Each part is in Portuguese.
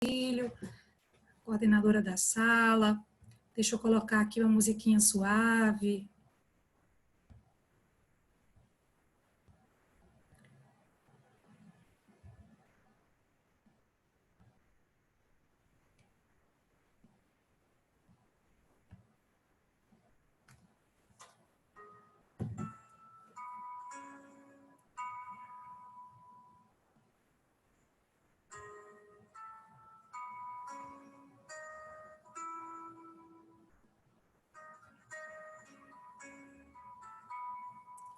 Cílio, coordenadora da sala. Deixa eu colocar aqui uma musiquinha suave.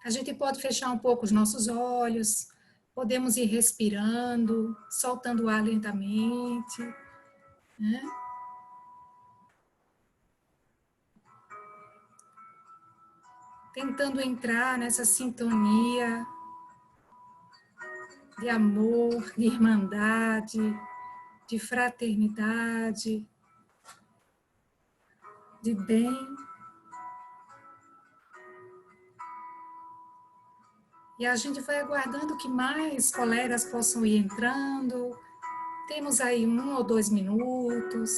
A gente pode fechar um pouco os nossos olhos, podemos ir respirando, soltando o ar lentamente, né? Tentando entrar nessa sintonia de amor, de irmandade, de fraternidade, de bem. E a gente vai aguardando que mais colegas possam ir entrando. Temos aí 1 ou 2 minutos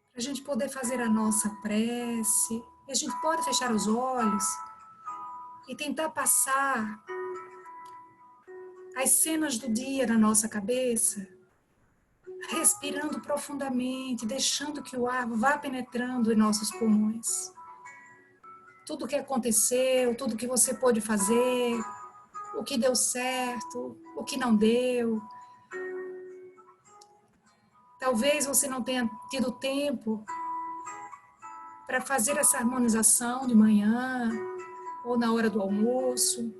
para a gente poder fazer a nossa prece. E a gente pode fechar os olhos e tentar passar as cenas do dia na nossa cabeça, respirando profundamente, deixando que o ar vá penetrando em nossos pulmões. Tudo o que aconteceu, tudo que você pôde fazer, o que deu certo, o que não deu. Talvez você não tenha tido tempo para fazer essa harmonização de manhã ou na hora do almoço.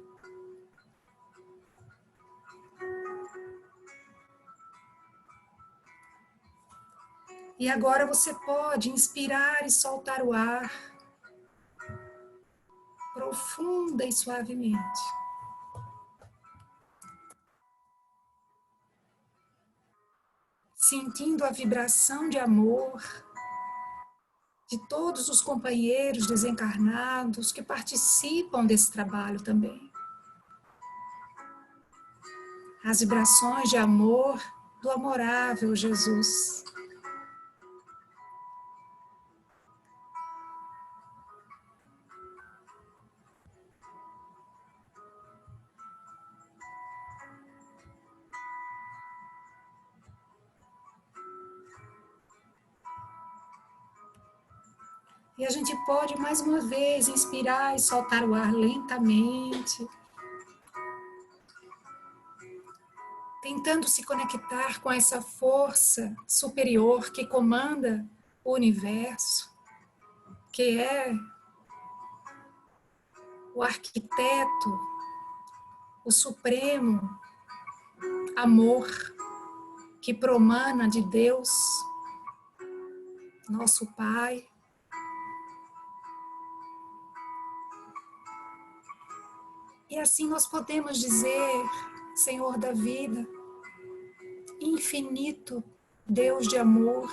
E agora você pode inspirar e soltar o ar profunda e suavemente. Sentindo a vibração de amor de todos os companheiros desencarnados que participam desse trabalho também. As vibrações de amor do amorável Jesus. E a gente pode, mais uma vez, inspirar e soltar o ar lentamente, tentando se conectar com essa força superior que comanda o universo, que é o arquiteto, o supremo amor que promana de Deus, nosso Pai. E assim nós podemos dizer, Senhor da vida, infinito Deus de amor,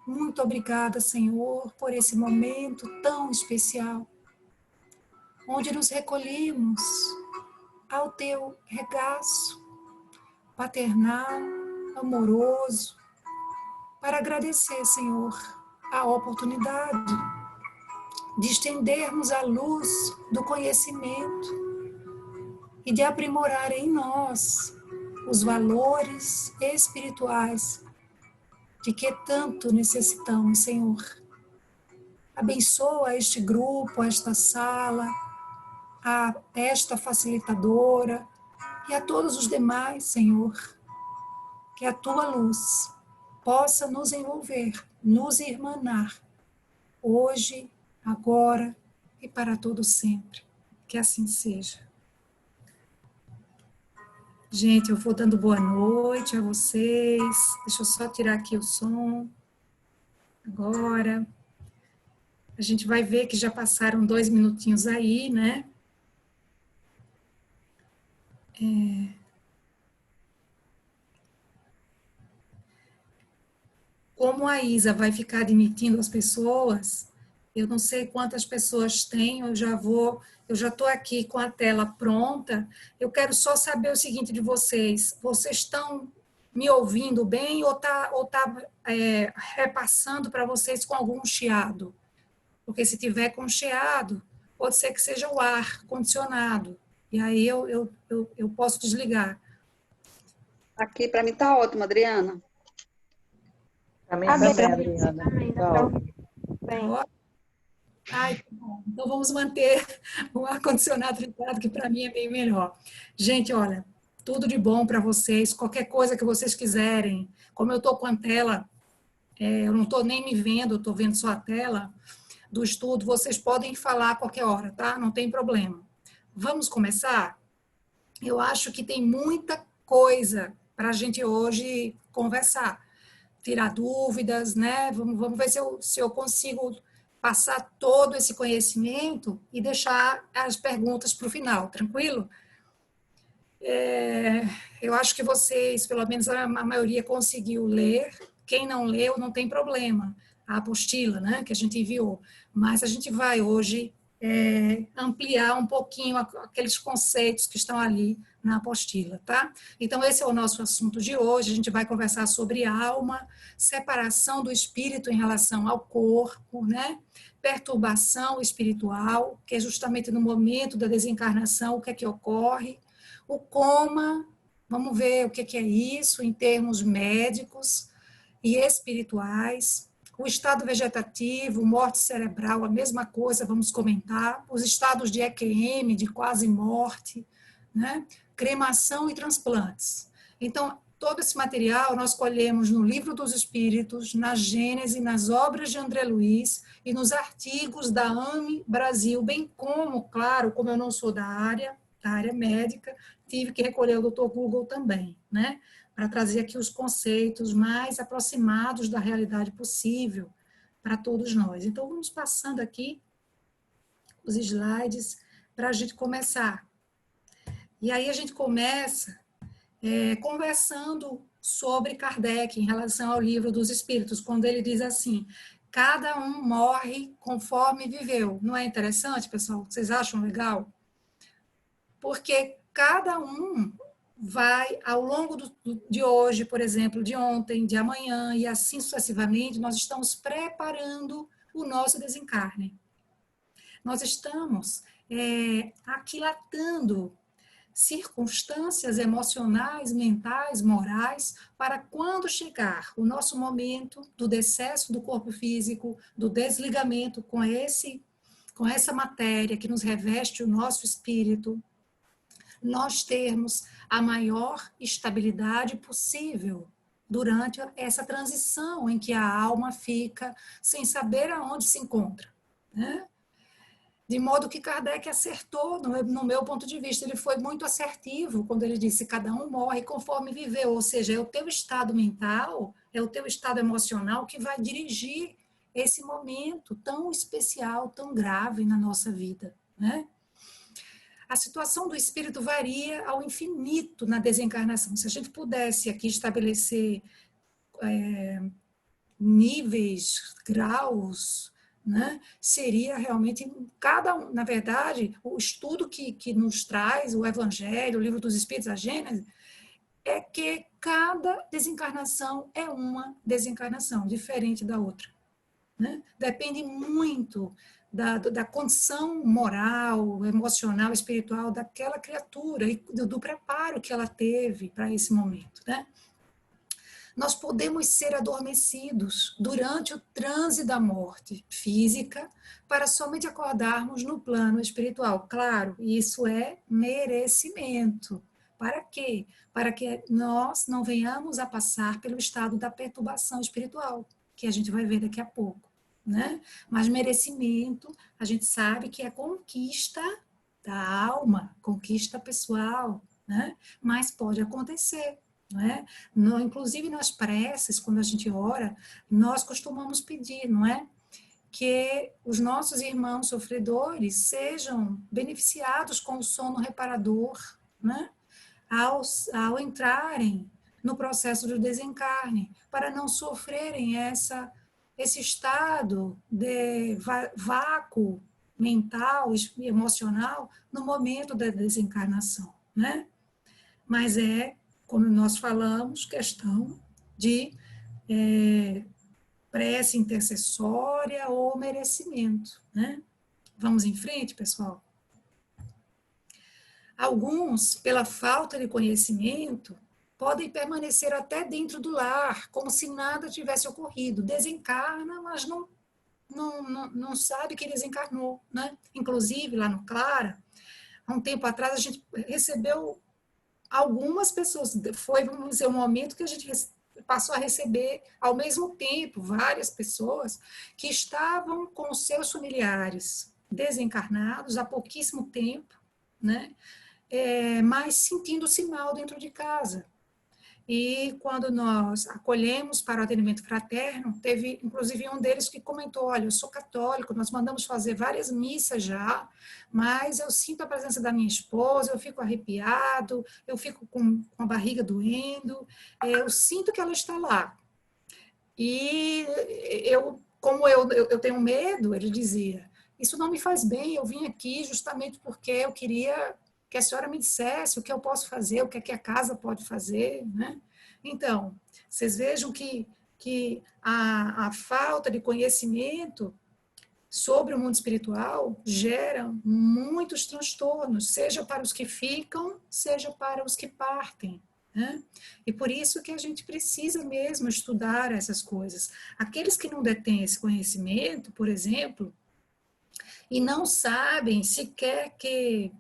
muito obrigada, Senhor, por esse momento tão especial, onde nos recolhemos ao teu regaço paternal, amoroso, para agradecer, Senhor, a oportunidade de estendermos a luz do conhecimento e de aprimorar em nós os valores espirituais de que tanto necessitamos, Senhor. Abençoa este grupo, esta sala, esta facilitadora e a todos os demais, Senhor. Que a tua luz possa nos envolver, nos irmanar, hoje, agora e para todo sempre. Que assim seja. Gente, eu vou dando boa noite a vocês. Deixa eu só tirar aqui o som. Agora. A gente vai ver que já passaram 2 minutinhos aí, né? Como a Isa vai ficar admitindo as pessoas, eu não sei quantas pessoas tem, eu já estou aqui com a tela pronta. Eu quero só saber o seguinte de vocês: vocês estão me ouvindo bem ou tá repassando para vocês com algum chiado? Porque se tiver com chiado, pode ser que seja o ar condicionado. E aí eu posso desligar. Aqui para mim tá ótimo, Adriana. Para mim também, Adriana. Também dá Tá para ótimo. ouvir bem. Ai, que bom. Então vamos manter o ar-condicionado ligado, que para mim é bem melhor. Gente, olha, tudo de bom para vocês. Qualquer coisa que vocês quiserem. Como eu estou com a tela, eu não estou nem me vendo, estou vendo só a tela do estudo, vocês podem falar a qualquer hora, tá? Não tem problema. Vamos começar? Eu acho que tem muita coisa para a gente hoje conversar, tirar dúvidas, né? Vamos ver se eu consigo passar todo esse conhecimento e deixar as perguntas para o final, tranquilo? Eu acho que vocês, pelo menos a maioria, conseguiu ler. Quem não leu, não tem problema. A apostila, né, que a gente enviou. Mas a gente vai hoje ampliar um pouquinho aqueles conceitos que estão ali na apostila, tá? Então, esse é o nosso assunto de hoje. A gente vai conversar sobre alma, separação do espírito em relação ao corpo, né? Perturbação espiritual, que é justamente no momento da desencarnação, o que é que ocorre. O coma, vamos ver o que é isso em termos médicos e espirituais. O estado vegetativo, morte cerebral, a mesma coisa, vamos comentar. Os estados de EQM, de quase morte, né? Cremação e transplantes. Então, todo esse material nós colhemos no Livro dos Espíritos, na Gênese, nas obras de André Luiz e nos artigos da AME Brasil, bem como, claro, como eu não sou da área médica, tive que recolher o Dr. Google também, né? Para trazer aqui os conceitos mais aproximados da realidade possível para todos nós. Então, vamos passando aqui os slides para a gente começar. E aí a gente começa conversando sobre Kardec em relação ao Livro dos Espíritos, quando ele diz assim, cada um morre conforme viveu. Não é interessante, pessoal? Vocês acham legal? Porque cada um vai, ao longo de hoje, por exemplo, de ontem, de amanhã, e assim sucessivamente, nós estamos preparando o nosso desencarne. Nós estamos aquilatando circunstâncias emocionais, mentais, morais, para quando chegar o nosso momento do decesso do corpo físico, do desligamento com essa matéria que nos reveste o nosso espírito, nós termos a maior estabilidade possível durante essa transição em que a alma fica sem saber aonde se encontra, né? De modo que Kardec acertou, no meu ponto de vista, ele foi muito assertivo quando ele disse cada um morre conforme viveu, ou seja, é o teu estado mental, é o teu estado emocional que vai dirigir esse momento tão especial, tão grave na nossa vida, né? A situação do espírito varia ao infinito na desencarnação. Se a gente pudesse aqui estabelecer níveis, graus, né, seria realmente cada um. Na verdade, o estudo que nos traz o Evangelho, o Livro dos Espíritos, a Gênese, é que cada desencarnação é uma desencarnação, diferente da outra, né? Depende muito da condição moral, emocional, espiritual daquela criatura e do preparo que ela teve para esse momento, né? Nós podemos ser adormecidos durante o transe da morte física para somente acordarmos no plano espiritual. Claro, isso é merecimento. Para quê? Para que nós não venhamos a passar pelo estado da perturbação espiritual, que a gente vai ver daqui a pouco, né? Mas merecimento, a gente sabe que é conquista da alma, conquista pessoal, né? Mas pode acontecer, não é? Inclusive nas preces, quando a gente ora, nós costumamos pedir, não é? Que os nossos irmãos sofredores sejam beneficiados com o sono reparador, né? Ao entrarem no processo do desencarne, para não sofrerem esse estado de vácuo mental e emocional no momento da desencarnação, né? Mas é como nós falamos, questão de prece intercessória ou merecimento, né? Vamos em frente, pessoal? Alguns, pela falta de conhecimento, podem permanecer até dentro do lar, como se nada tivesse ocorrido. Desencarna, mas não sabe que desencarnou, né? Inclusive, lá no Clara, há um tempo atrás, a gente recebeu algumas pessoas, foi, vamos dizer, um momento que a gente passou a receber, ao mesmo tempo, várias pessoas que estavam com seus familiares desencarnados há pouquíssimo tempo, né? Mas sentindo-se mal dentro de casa. E quando nós acolhemos para o atendimento fraterno, teve inclusive um deles que comentou: olha, eu sou católico, nós mandamos fazer várias missas já, mas eu sinto a presença da minha esposa, eu fico arrepiado, eu fico com a barriga doendo, eu sinto que ela está lá. E como eu tenho medo, ele dizia, isso não me faz bem, eu vim aqui justamente porque eu queria que a senhora me dissesse o que eu posso fazer, o que é que a casa pode fazer, né? Então, vocês vejam que a falta de conhecimento sobre o mundo espiritual gera muitos transtornos, seja para os que ficam, seja para os que partem, né? E por isso que a gente precisa mesmo estudar essas coisas. Aqueles que não detêm esse conhecimento, por exemplo, e não sabem sequer que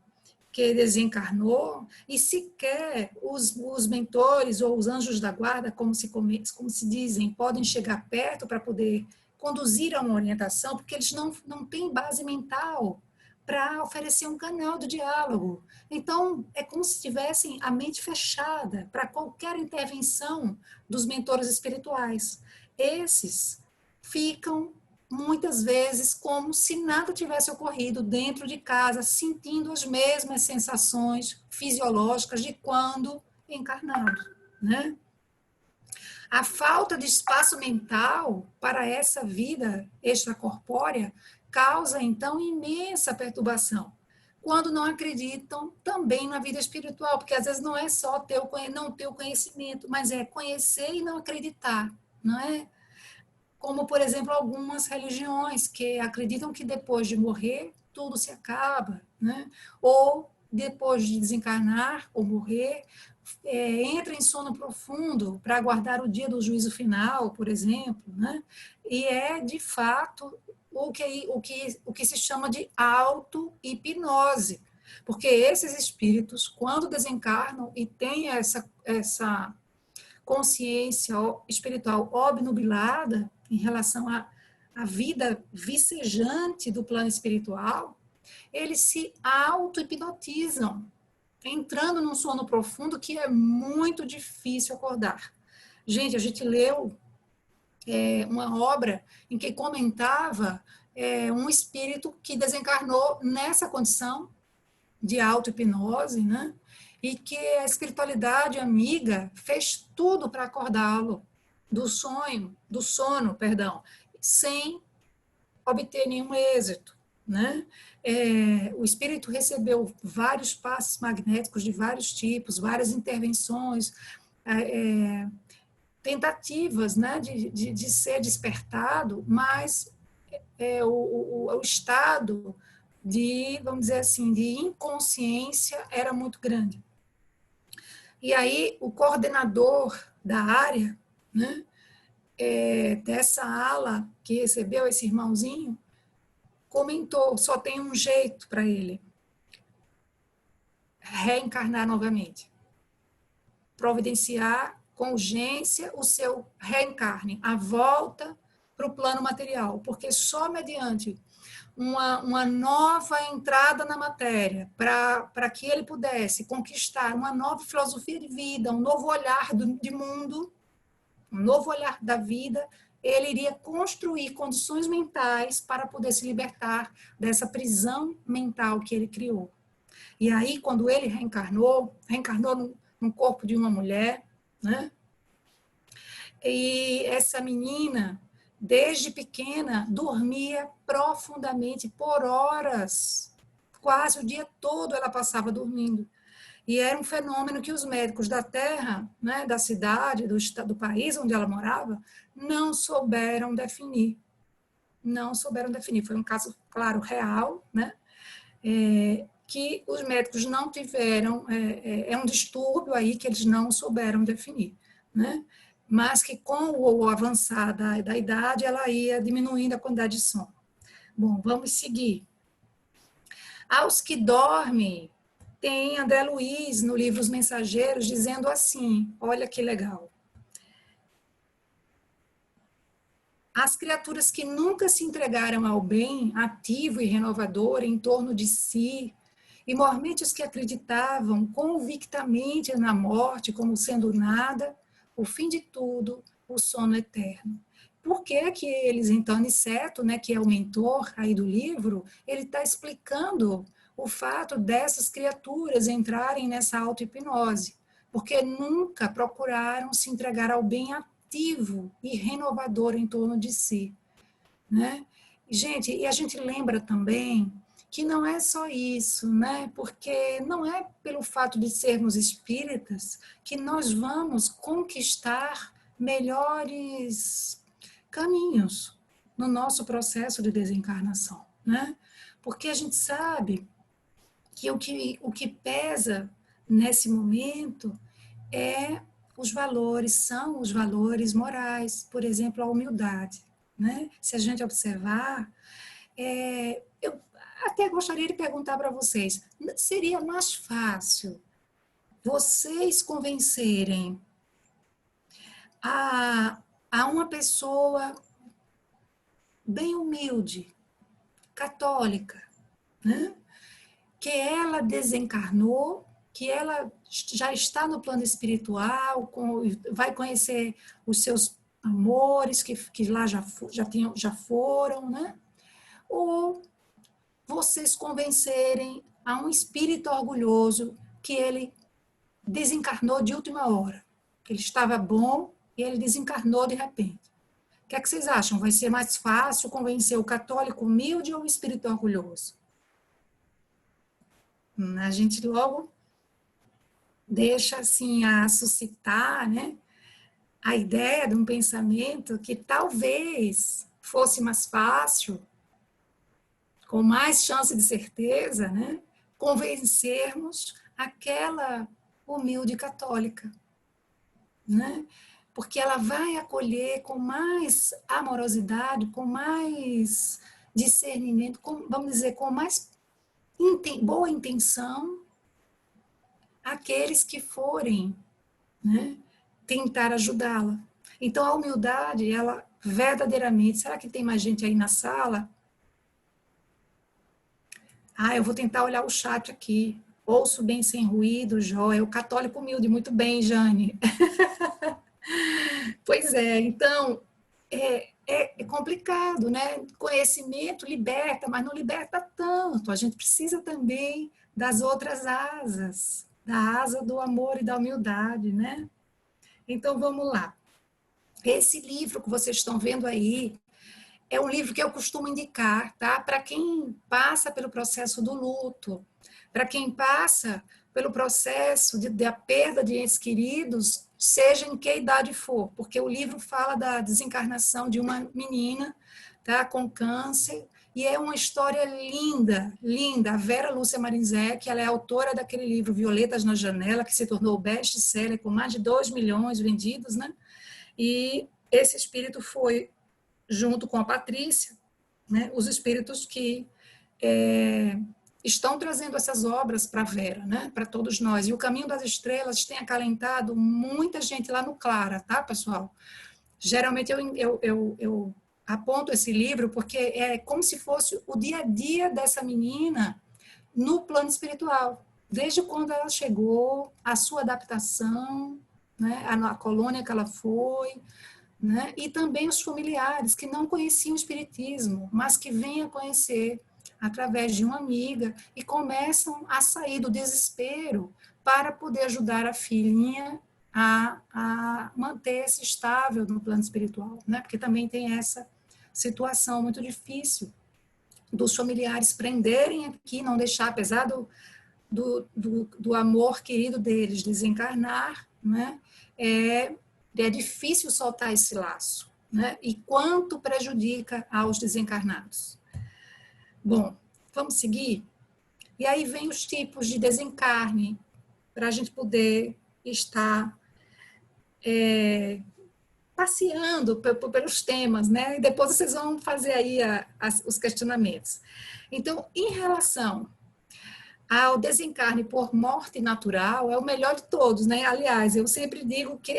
desencarnou, e sequer os mentores ou os anjos da guarda, como se dizem, podem chegar perto para poder conduzir a uma orientação, porque eles não têm base mental para oferecer um canal de diálogo. Então, é como se tivessem a mente fechada para qualquer intervenção dos mentores espirituais. Esses ficam muitas vezes como se nada tivesse ocorrido dentro de casa, sentindo as mesmas sensações fisiológicas de quando encarnado, né? A falta de espaço mental para essa vida extracorpórea causa, então, imensa perturbação. Quando não acreditam também na vida espiritual, porque às vezes não é só não ter o conhecimento, mas é conhecer e não acreditar, não é? Como, por exemplo, algumas religiões que acreditam que depois de morrer, tudo se acaba, né? Ou depois de desencarnar ou morrer, entra em sono profundo para aguardar o dia do juízo final, por exemplo, né? E é, de fato, o que se chama de auto-hipnose, porque esses espíritos, quando desencarnam e têm essa consciência espiritual obnubilada em relação à vida vicejante do plano espiritual, eles se auto-hipnotizam, entrando num sono profundo que é muito difícil acordar. Gente, a gente leu uma obra em que comentava um espírito que desencarnou nessa condição de auto-hipnose, né? E que a espiritualidade amiga fez tudo para acordá-lo do sono, perdão, sem obter nenhum êxito, né? O espírito recebeu vários passes magnéticos de vários tipos, várias intervenções, tentativas, né, de ser despertado, mas o estado de, vamos dizer assim, de inconsciência era muito grande. E aí o coordenador da área, né, dessa ala que recebeu esse irmãozinho, comentou, só tem um jeito para ele: reencarnar novamente. Providenciar com urgência o seu reencarne, a volta para o plano material, porque só mediante uma nova entrada na matéria, para que ele pudesse conquistar uma nova filosofia de vida, um novo olhar de mundo, um novo olhar da vida, ele iria construir condições mentais para poder se libertar dessa prisão mental que ele criou. E aí, quando ele reencarnou no corpo de uma mulher, né? E essa menina, desde pequena, dormia profundamente por horas. Quase o dia todo ela passava dormindo. E era um fenômeno que os médicos da terra, né, da cidade, do país onde ela morava, não souberam definir. Não souberam definir. Foi um caso, claro, real, né? Que os médicos não tiveram, é um distúrbio aí que eles não souberam definir, né? Mas que com o avançar da idade, ela ia diminuindo a quantidade de sono. Bom, vamos seguir. Aos que dormem, tem André Luiz, no livro Os Mensageiros, dizendo assim, olha que legal. As criaturas que nunca se entregaram ao bem ativo e renovador em torno de si, e mormente os que acreditavam convictamente na morte como sendo nada, o fim de tudo, o sono eterno. Por que que eles, então, Aniceto, né, que é o mentor aí do livro, ele está explicando o fato dessas criaturas entrarem nessa auto-hipnose, porque nunca procuraram se entregar ao bem ativo e renovador em torno de si, né? Gente, e a gente lembra também que não é só isso, né? Porque não é pelo fato de sermos espíritas que nós vamos conquistar melhores caminhos no nosso processo de desencarnação, né? Porque a gente sabe que o que pesa nesse momento são os valores morais, por exemplo, a humildade, né? Se a gente observar, eu até gostaria de perguntar para vocês, seria mais fácil vocês convencerem a uma pessoa bem humilde, católica, né? Que ela desencarnou, que ela já está no plano espiritual, vai conhecer os seus amores que lá já foram, né? Ou vocês convencerem a um espírito orgulhoso que ele desencarnou de última hora, que ele estava bom e ele desencarnou de repente. O que é que vocês acham? Vai ser mais fácil convencer o católico humilde ou o espírito orgulhoso? A gente logo deixa assim a suscitar, né, a ideia de um pensamento que talvez fosse mais fácil, com mais chance de certeza, né, convencermos aquela humilde católica, né? Porque ela vai acolher com mais amorosidade, com mais discernimento, vamos dizer, com mais boa intenção, aqueles que forem, né, tentar ajudá-la. Então, a humildade, ela verdadeiramente... Será que tem mais gente aí na sala? Eu vou tentar olhar o chat aqui. Ouço bem sem ruído, Joia. O católico humilde, muito bem, Jane. Pois é, então, é complicado, né? Conhecimento liberta, mas não liberta tanto. A gente precisa também das outras asas, da asa do amor e da humildade, né? Então, vamos lá. Esse livro que vocês estão vendo aí é um livro que eu costumo indicar, tá? Para quem passa pelo processo do luto, para quem passa pelo processo da perda de entes queridos, seja em que idade for, porque o livro fala da desencarnação de uma menina, tá? Com câncer, e é uma história linda, linda. A Vera Lúcia Marinzec, ela é autora daquele livro Violetas na Janela, que se tornou best-seller com mais de 2 milhões vendidos, né? E esse espírito foi, junto com a Patrícia, né, os espíritos que estão trazendo essas obras para a Vera, né, para todos nós. E o Caminho das Estrelas tem acalentado muita gente lá no Clara, tá, pessoal? Geralmente eu aponto esse livro porque é como se fosse o dia a dia dessa menina no plano espiritual, desde quando ela chegou, a sua adaptação, né, a colônia que ela foi, né, e também os familiares que não conheciam o espiritismo, mas que vêm a conhecer através de uma amiga e começam a sair do desespero para poder ajudar a filhinha a manter-se estável no plano espiritual, né, porque também tem essa situação muito difícil dos familiares prenderem aqui, não deixar, apesar do amor querido deles desencarnar, né? É difícil soltar esse laço, né? E quanto prejudica aos desencarnados. Bom, vamos seguir? E aí vem os tipos de desencarne, para a gente poder estar passeando pelos temas, né? E depois vocês vão fazer aí os questionamentos. Então, em relação ao desencarne por morte natural, é o melhor de todos, né? Aliás, eu sempre digo que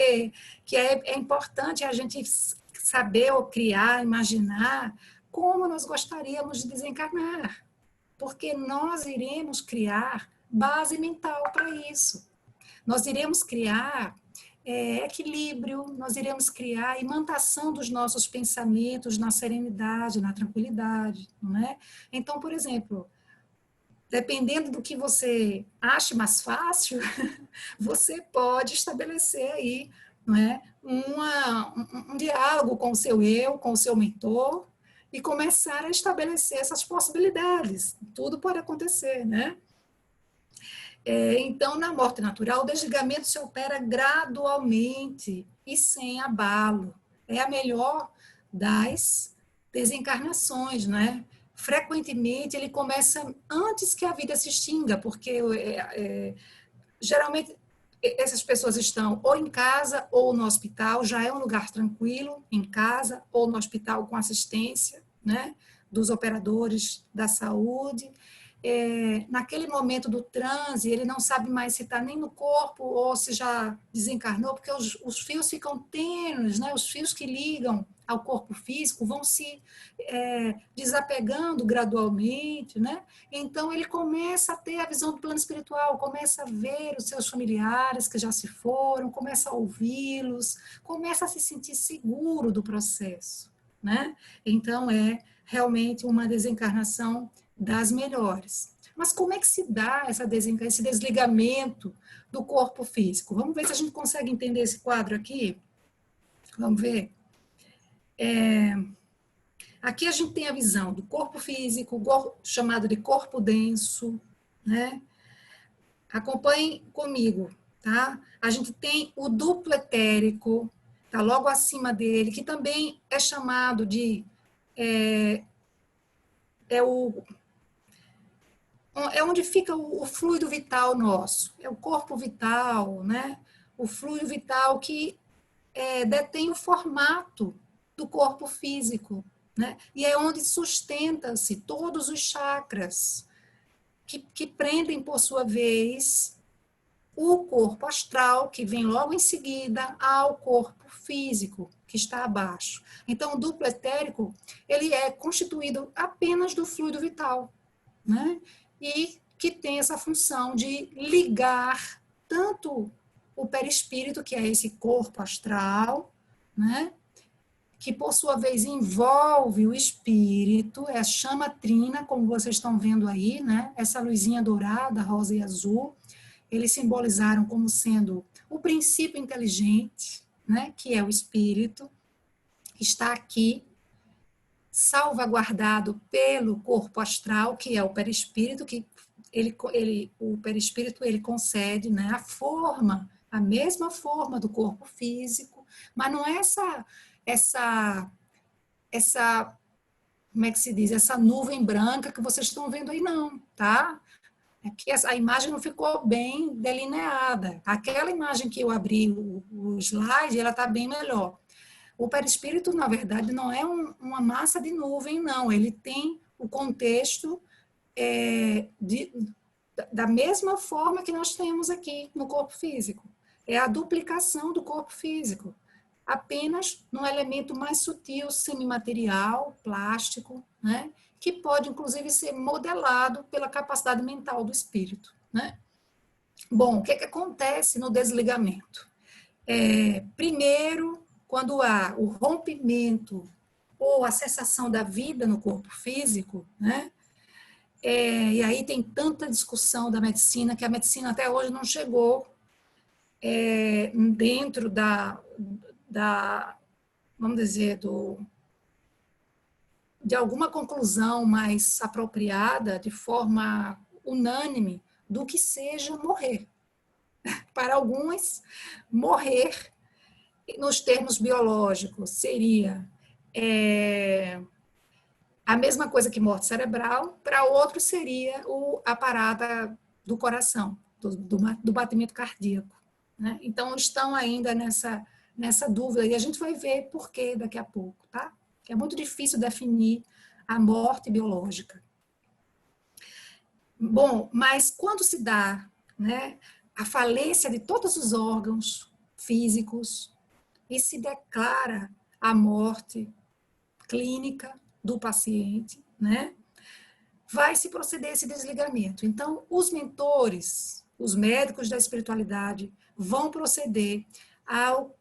é importante a gente saber ou criar, imaginar como nós gostaríamos de desencarnar, porque nós iremos criar base mental para isso. Nós iremos criar equilíbrio, nós iremos criar imantação dos nossos pensamentos na serenidade, na tranquilidade, não é? Então, por exemplo, dependendo do que você ache mais fácil, você pode estabelecer aí, não é, um diálogo com o seu eu, com o seu mentor, e começar a estabelecer essas possibilidades. Tudo pode acontecer, né? Então, na morte natural, o desligamento se opera gradualmente e sem abalo. É a melhor das desencarnações, né? Frequentemente, ele começa antes que a vida se extinga, porque geralmente essas pessoas estão ou em casa ou no hospital, já é um lugar tranquilo, em casa ou no hospital com assistência, né, dos operadores da saúde. Naquele momento do transe, ele não sabe mais se está nem no corpo ou se já desencarnou, porque os fios ficam tênues, né? Os fios que ligam ao corpo físico vão se desapegando gradualmente, né? Então, ele começa a ter a visão do plano espiritual, começa a ver os seus familiares que já se foram, começa a ouvi-los, começa a se sentir seguro do processo, né? Então, é realmente uma desencarnação das melhores. Mas como é que se dá esse desligamento do corpo físico? Vamos ver se a gente consegue entender esse quadro aqui? Vamos ver? Aqui a gente tem a visão do corpo físico, chamado de corpo denso, né? Acompanhem comigo, tá? A gente tem o duplo etérico, tá logo acima dele, que também é chamado de é onde fica o fluido vital nosso, é o corpo vital, né? O fluido vital que detém o formato do corpo físico, né? E é onde sustenta-se todos os chakras, que prendem, por sua vez, o corpo astral, que vem logo em seguida, ao corpo físico, que está abaixo. Então, o duplo etérico, ele é constituído apenas do fluido vital, né? E que tem essa função de ligar tanto o perispírito, que é esse corpo astral, né? Que por sua vez envolve o espírito, é a chama trina, como vocês estão vendo aí, né? Essa luzinha dourada, rosa e azul, eles simbolizaram como sendo o princípio inteligente, né? Que é o espírito, que está aqui, salvaguardado pelo corpo astral, que é o perispírito, que o perispírito ele concede, né, a mesma forma do corpo físico, mas não é essa como é que se diz, essa nuvem branca que vocês estão vendo aí não, tá? É que a imagem não ficou bem delineada. Aquela imagem que eu abri o slide, ela está bem melhor. O perispírito, na verdade, não é uma massa de nuvem, não. Ele tem o contexto da mesma forma que nós temos aqui no corpo físico. É a duplicação do corpo físico, apenas num elemento mais sutil, semimaterial, plástico, né? Que pode, inclusive, ser modelado pela capacidade mental do espírito, né? Bom, o que acontece no desligamento? Primeiro, quando há o rompimento ou a cessação da vida no corpo físico, né? E aí tem tanta discussão da medicina, que a medicina até hoje não chegou dentro vamos dizer, de alguma conclusão mais apropriada, de forma unânime, do que seja morrer. Para alguns, morrer, nos termos biológicos, seria a mesma coisa que morte cerebral, para outros seria a parada do coração, do batimento cardíaco. Né? Então, estão ainda nessa dúvida, e a gente vai ver por quê daqui a pouco, tá? Que é muito difícil definir a morte biológica. Bom, mas quando se dá, né, a falência de todos os órgãos físicos e se declara a morte clínica do paciente, né, vai se proceder esse desligamento. Então, os mentores, os médicos da espiritualidade, vão proceder ao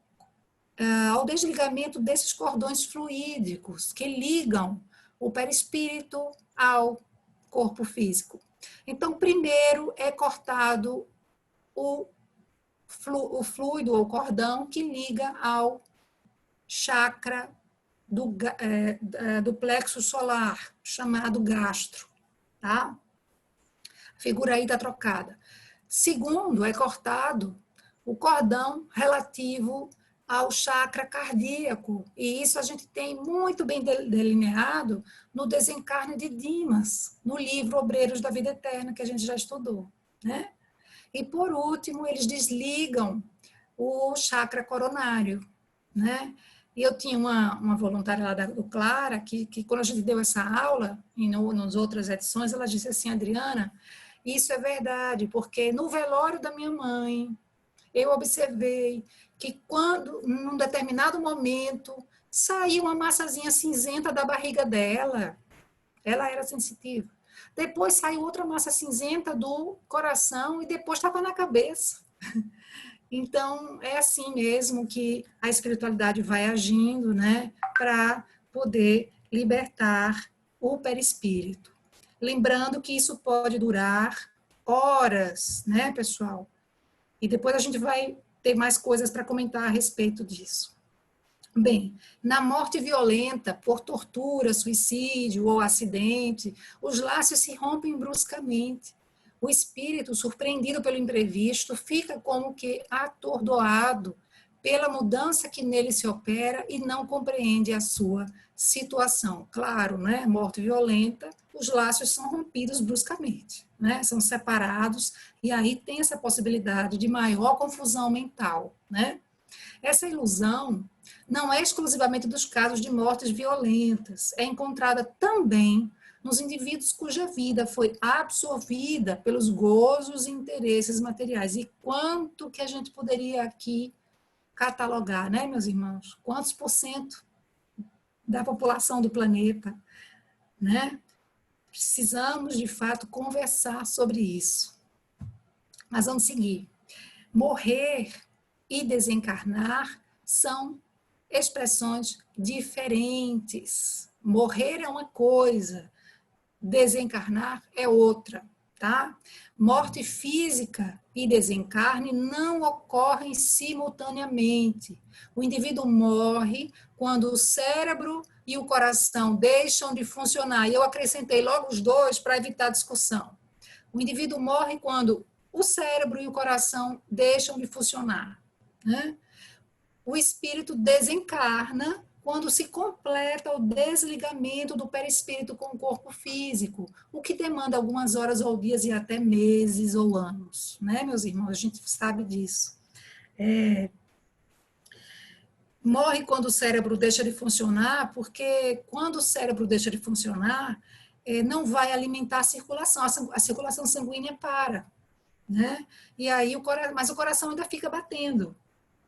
desligamento desses cordões fluídicos que ligam o perispírito ao corpo físico. Então, primeiro é cortado o fluido ou cordão que liga ao chakra do plexo solar, chamado gastro, tá? A figura aí está trocada. Segundo, é cortado o cordão relativo ao chakra cardíaco, e isso a gente tem muito bem delineado no Desencarne de Dimas, no livro Obreiros da Vida Eterna, que a gente já estudou, né? E, por último, eles desligam o chakra coronário, né? E eu tinha uma voluntária lá do Clara, que quando a gente deu essa aula, e nas outras edições, ela disse assim, Adriana, isso é verdade, porque no velório da minha mãe, eu observei que quando, num determinado momento, saiu uma massazinha cinzenta da barriga dela, ela era sensitiva. Depois saiu outra massa cinzenta do coração e depois estava na cabeça. Então, é assim mesmo que a espiritualidade vai agindo, né, para poder libertar o perispírito. Lembrando que isso pode durar horas, né, pessoal? E depois a gente vai ter mais coisas para comentar a respeito disso. Bem, na morte violenta, por tortura, suicídio ou acidente, os laços se rompem bruscamente. O espírito, surpreendido pelo imprevisto, fica como que atordoado pela mudança que nele se opera e não compreende a sua situação. Claro, né? Morte violenta, os laços são rompidos bruscamente, né? São separados e aí tem essa possibilidade de maior confusão mental, né? Essa ilusão não é exclusivamente dos casos de mortes violentas, é encontrada também nos indivíduos cuja vida foi absorvida pelos gozos e interesses materiais. E quanto que a gente poderia aqui catalogar, né, meus irmãos? Quantos por cento da população do planeta, né? Precisamos, de fato, conversar sobre isso. Mas vamos seguir. Morrer e desencarnar são expressões diferentes. Morrer é uma coisa, desencarnar é outra, tá? Morte física e desencarne não ocorrem simultaneamente. O indivíduo morre quando o cérebro e o coração deixam de funcionar. E eu acrescentei logo os dois para evitar discussão. O indivíduo morre quando o cérebro e o coração deixam de funcionar, né? O espírito desencarna quando se completa o desligamento do perispírito com o corpo físico, o que demanda algumas horas ou dias e até meses ou anos, né, meus irmãos? A gente sabe disso. Morre quando o cérebro deixa de funcionar, porque quando o cérebro deixa de funcionar, não vai alimentar a circulação sanguínea para, né? E aí mas o coração ainda fica batendo.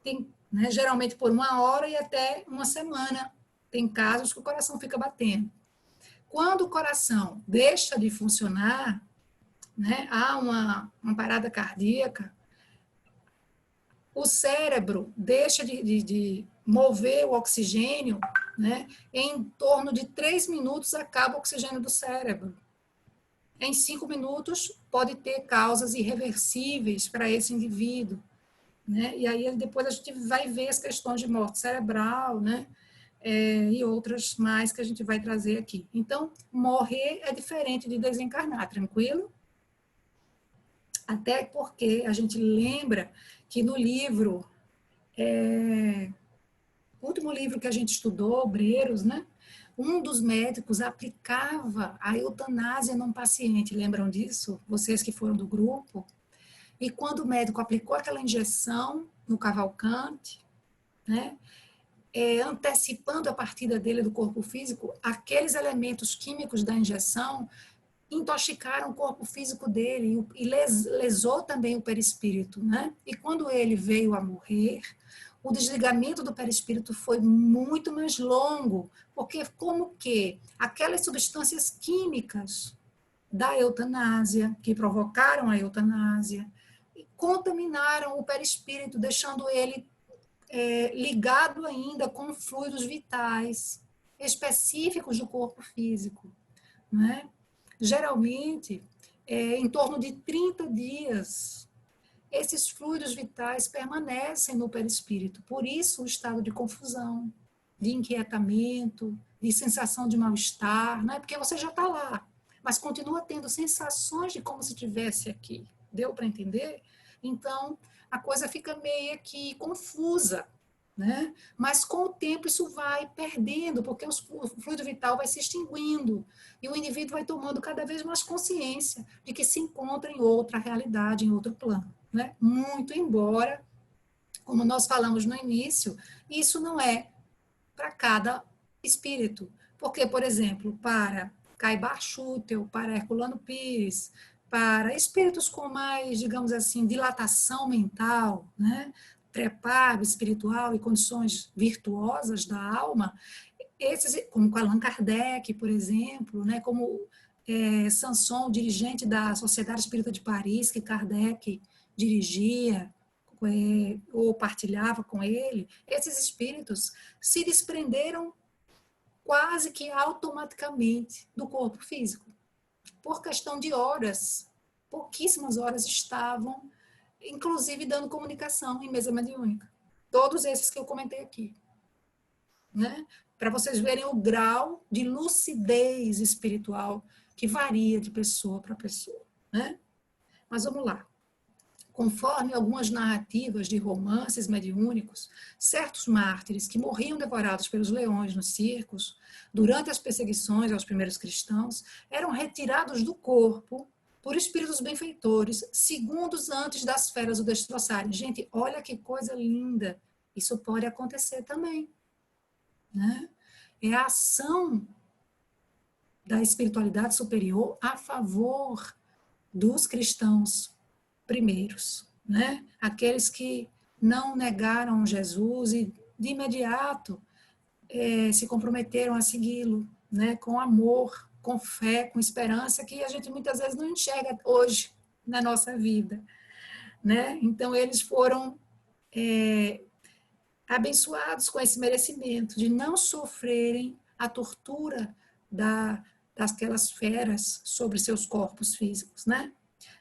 Tem, né, geralmente por 1 hora e até 1 semana. Tem casos que o coração fica batendo. Quando o coração deixa de funcionar, né, há uma parada cardíaca, o cérebro deixa de mover o oxigênio, né, em torno de 3 minutos acaba o oxigênio do cérebro. Em 5 minutos pode ter causas irreversíveis para esse indivíduo. Né? E aí depois a gente vai ver as questões de morte cerebral, né? E outras mais que a gente vai trazer aqui. Então, morrer é diferente de desencarnar, tranquilo? Até porque a gente lembra que no livro, o último livro que a gente estudou, Obreiros, né? Um dos médicos aplicava a eutanásia num paciente, lembram disso? Vocês que foram do grupo? E quando o médico aplicou aquela injeção no Cavalcante, né? Antecipando a partida dele do corpo físico, aqueles elementos químicos da injeção intoxicaram o corpo físico dele e lesou também o perispírito, né? E quando ele veio a morrer, o desligamento do perispírito foi muito mais longo, porque como que aquelas substâncias químicas da eutanásia, que provocaram a eutanásia, contaminaram o perispírito, deixando ele ligado ainda com fluidos vitais específicos do corpo físico, né? Geralmente, em torno de 30 dias, esses fluidos vitais permanecem no perispírito. Por isso, o estado de confusão, de inquietamento, de sensação de mal-estar, não é porque você já está lá, mas continua tendo sensações de como se estivesse aqui. Deu para entender? Então, a coisa fica meio que confusa, né? Mas com o tempo isso vai perdendo, porque o fluido vital vai se extinguindo e o indivíduo vai tomando cada vez mais consciência de que se encontra em outra realidade, em outro plano, né? Muito embora, como nós falamos no início, isso não é para cada espírito. Porque, por exemplo, para Caibar Schutel, para Herculano Pires, para espíritos com mais, digamos assim, dilatação mental, né? Preparo espiritual e condições virtuosas da alma, esses, como Allan Kardec, por exemplo, né? Como Sanson, dirigente da Sociedade Espírita de Paris, que Kardec dirigia, ou partilhava com ele, esses espíritos se desprenderam quase que automaticamente do corpo físico. Por questão de horas, pouquíssimas horas estavam, inclusive dando comunicação em mesa mediúnica. Todos esses que eu comentei aqui. Né? Para vocês verem o grau de lucidez espiritual que varia de pessoa para pessoa. Né? Mas vamos lá. Conforme algumas narrativas de romances mediúnicos, certos mártires que morriam devorados pelos leões nos circos, durante as perseguições aos primeiros cristãos, eram retirados do corpo por espíritos benfeitores, segundos antes das feras o destroçarem. Gente, olha que coisa linda! Isso pode acontecer também. Né? É a ação da espiritualidade superior a favor dos cristãos primeiros, né? Aqueles que não negaram Jesus e de imediato se comprometeram a segui-lo, né? Com amor, com fé, com esperança, que a gente muitas vezes não enxerga hoje na nossa vida, né? Então eles foram abençoados com esse merecimento de não sofrerem a tortura daquelas feras sobre seus corpos físicos, né?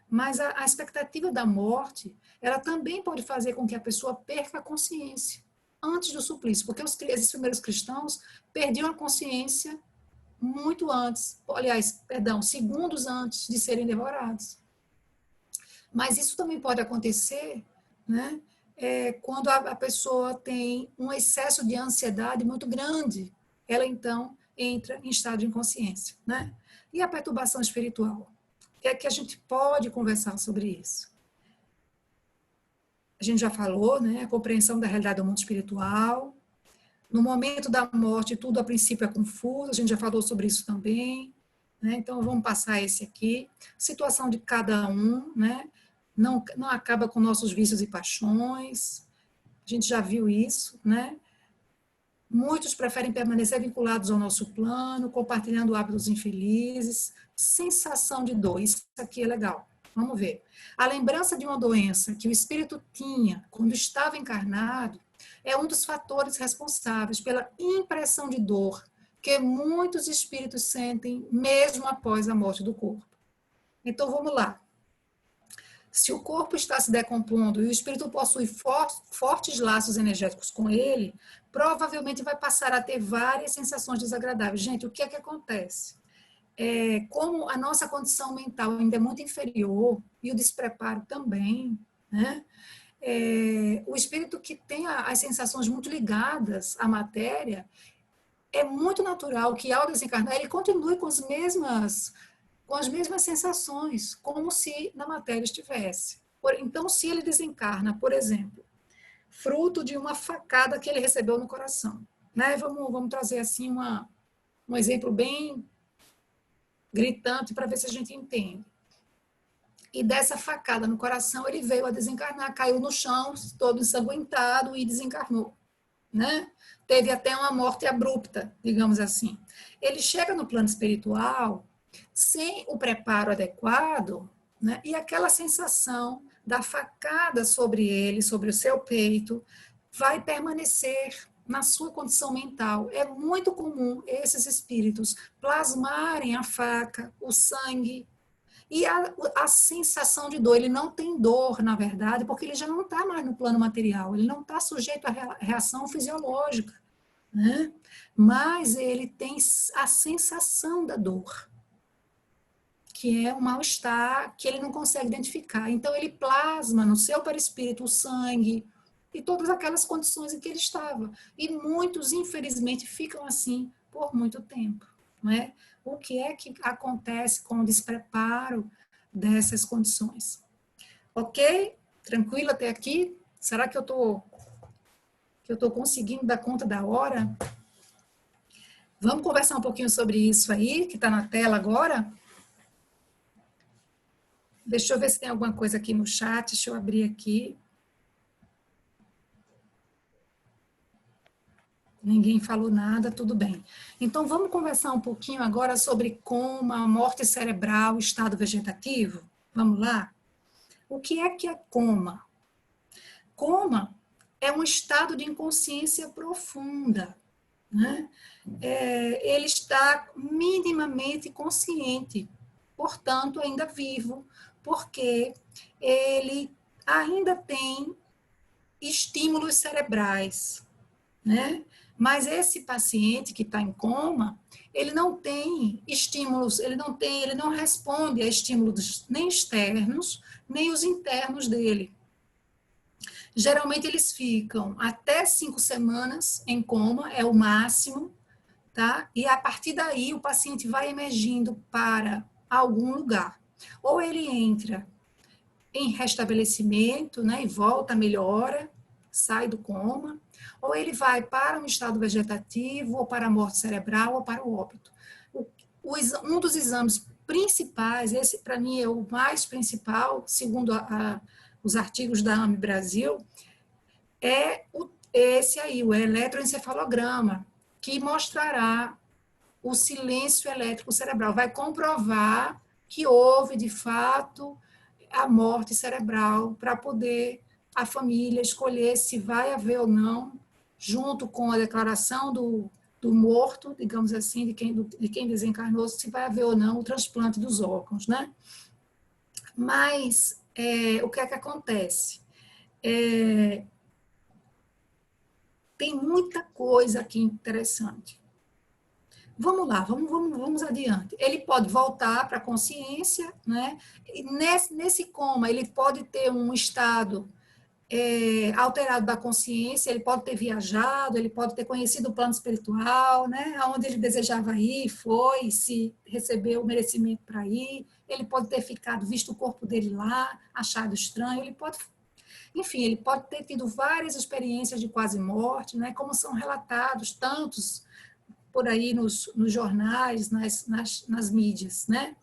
Mas a expectativa da morte, ela também pode fazer com que a pessoa perca a consciência antes do suplício, porque esses primeiros cristãos perdiam a consciência muito antes, aliás, perdão, segundos antes de serem devorados. Mas isso também pode acontecer, né, quando a pessoa tem um excesso de ansiedade muito grande, ela então entra em estado de inconsciência, né? E a perturbação espiritual? É que a gente pode conversar sobre isso. A gente já falou, né? A compreensão da realidade do mundo espiritual. No momento da morte, tudo a princípio é confuso, a gente já falou sobre isso também. Né? Então, vamos passar esse aqui. Situação de cada um, né? Não acaba com nossos vícios e paixões. A gente já viu isso, né? Muitos preferem permanecer vinculados ao nosso plano, compartilhando hábitos infelizes, sensação de dor. Isso aqui é legal. Vamos ver. A lembrança de uma doença que o espírito tinha quando estava encarnado é um dos fatores responsáveis pela impressão de dor que muitos espíritos sentem mesmo após a morte do corpo. Então, vamos lá. Se o corpo está se decompondo e o espírito possui fortes laços energéticos com ele, provavelmente vai passar a ter várias sensações desagradáveis. Gente, o que é que acontece? como a nossa condição mental ainda é muito inferior, e o despreparo também, né? O espírito que tem as sensações muito ligadas à matéria, é muito natural que ao desencarnar ele continue com as mesmas sensações, como se na matéria estivesse. Então, se ele desencarna, por exemplo, fruto de uma facada que ele recebeu no coração, né? Vamos trazer assim um exemplo bem gritante para ver se a gente entende. E dessa facada no coração, ele veio a desencarnar, caiu no chão, todo ensanguentado e desencarnou, né? Teve até uma morte abrupta, digamos assim. Ele chega no plano espiritual sem o preparo adequado, né? E aquela sensação da facada sobre ele, sobre o seu peito, vai permanecer na sua condição mental. É muito comum esses espíritos plasmarem a faca, o sangue, e a sensação de dor. Ele não tem dor, na verdade, porque ele já não está mais no plano material, ele não está sujeito à reação fisiológica, né? Mas ele tem a sensação da dor, que é um mal-estar que ele não consegue identificar. Então, ele plasma no seu perispírito o sangue e todas aquelas condições em que ele estava. E muitos, infelizmente, ficam assim por muito tempo, não é? O que é que acontece com o despreparo dessas condições? Ok? Tranquilo até aqui? Será que eu estou conseguindo dar conta da hora? Vamos conversar um pouquinho sobre isso aí, que está na tela agora? Deixa eu ver se tem alguma coisa aqui no chat, deixa eu abrir aqui. Ninguém falou nada, tudo bem. Então, vamos conversar um pouquinho agora sobre coma, morte cerebral, estado vegetativo? Vamos lá? O que é coma? Coma é um estado de inconsciência profunda, né? Ele está minimamente consciente, portanto, ainda vivo, porque ele ainda tem estímulos cerebrais, né? Mas esse paciente que está em coma, ele não tem estímulos, ele não responde a estímulos nem externos, nem os internos dele. Geralmente eles ficam até 5 semanas em coma, é o máximo, tá? E a partir daí o paciente vai emergindo para algum lugar. Ou ele entra em restabelecimento, né, e volta, melhora, sai do coma, ou ele vai para um estado vegetativo, ou para a morte cerebral, ou para o óbito. Um dos exames principais, esse para mim é o mais principal, segundo os artigos da AME Brasil, é esse aí, o eletroencefalograma, que mostrará o silêncio elétrico cerebral, vai comprovar que houve, de fato, a morte cerebral, para poder a família escolher se vai haver ou não, junto com a declaração do morto, digamos assim, de quem desencarnou, se vai haver ou não o transplante dos órgãos, né? Mas o que é que acontece? Tem muita coisa aqui interessante. Vamos lá, vamos adiante. Ele pode voltar para a consciência, né? E nesse coma, ele pode ter um estado alterado da consciência, ele pode ter viajado, ele pode ter conhecido o plano espiritual, né? Aonde ele desejava ir, foi, se recebeu o merecimento para ir, ele pode ter ficado, visto o corpo dele lá, achado estranho, enfim, ele pode ter tido várias experiências de quase morte, né? Como são relatados tantos por aí nos jornais, nas mídias, né?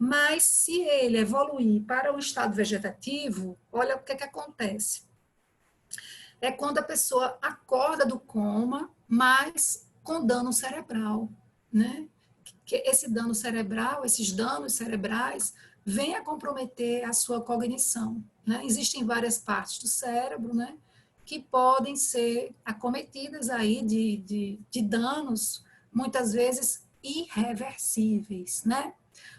Mas se ele evoluir para o estado vegetativo, olha o que acontece. É quando a pessoa acorda do coma, mas com dano cerebral, né? Que esse dano cerebral, esses danos cerebrais, vêm a comprometer a sua cognição, né? Existem várias partes do cérebro, né? Que podem ser acometidas aí de danos, muitas vezes irreversíveis, né?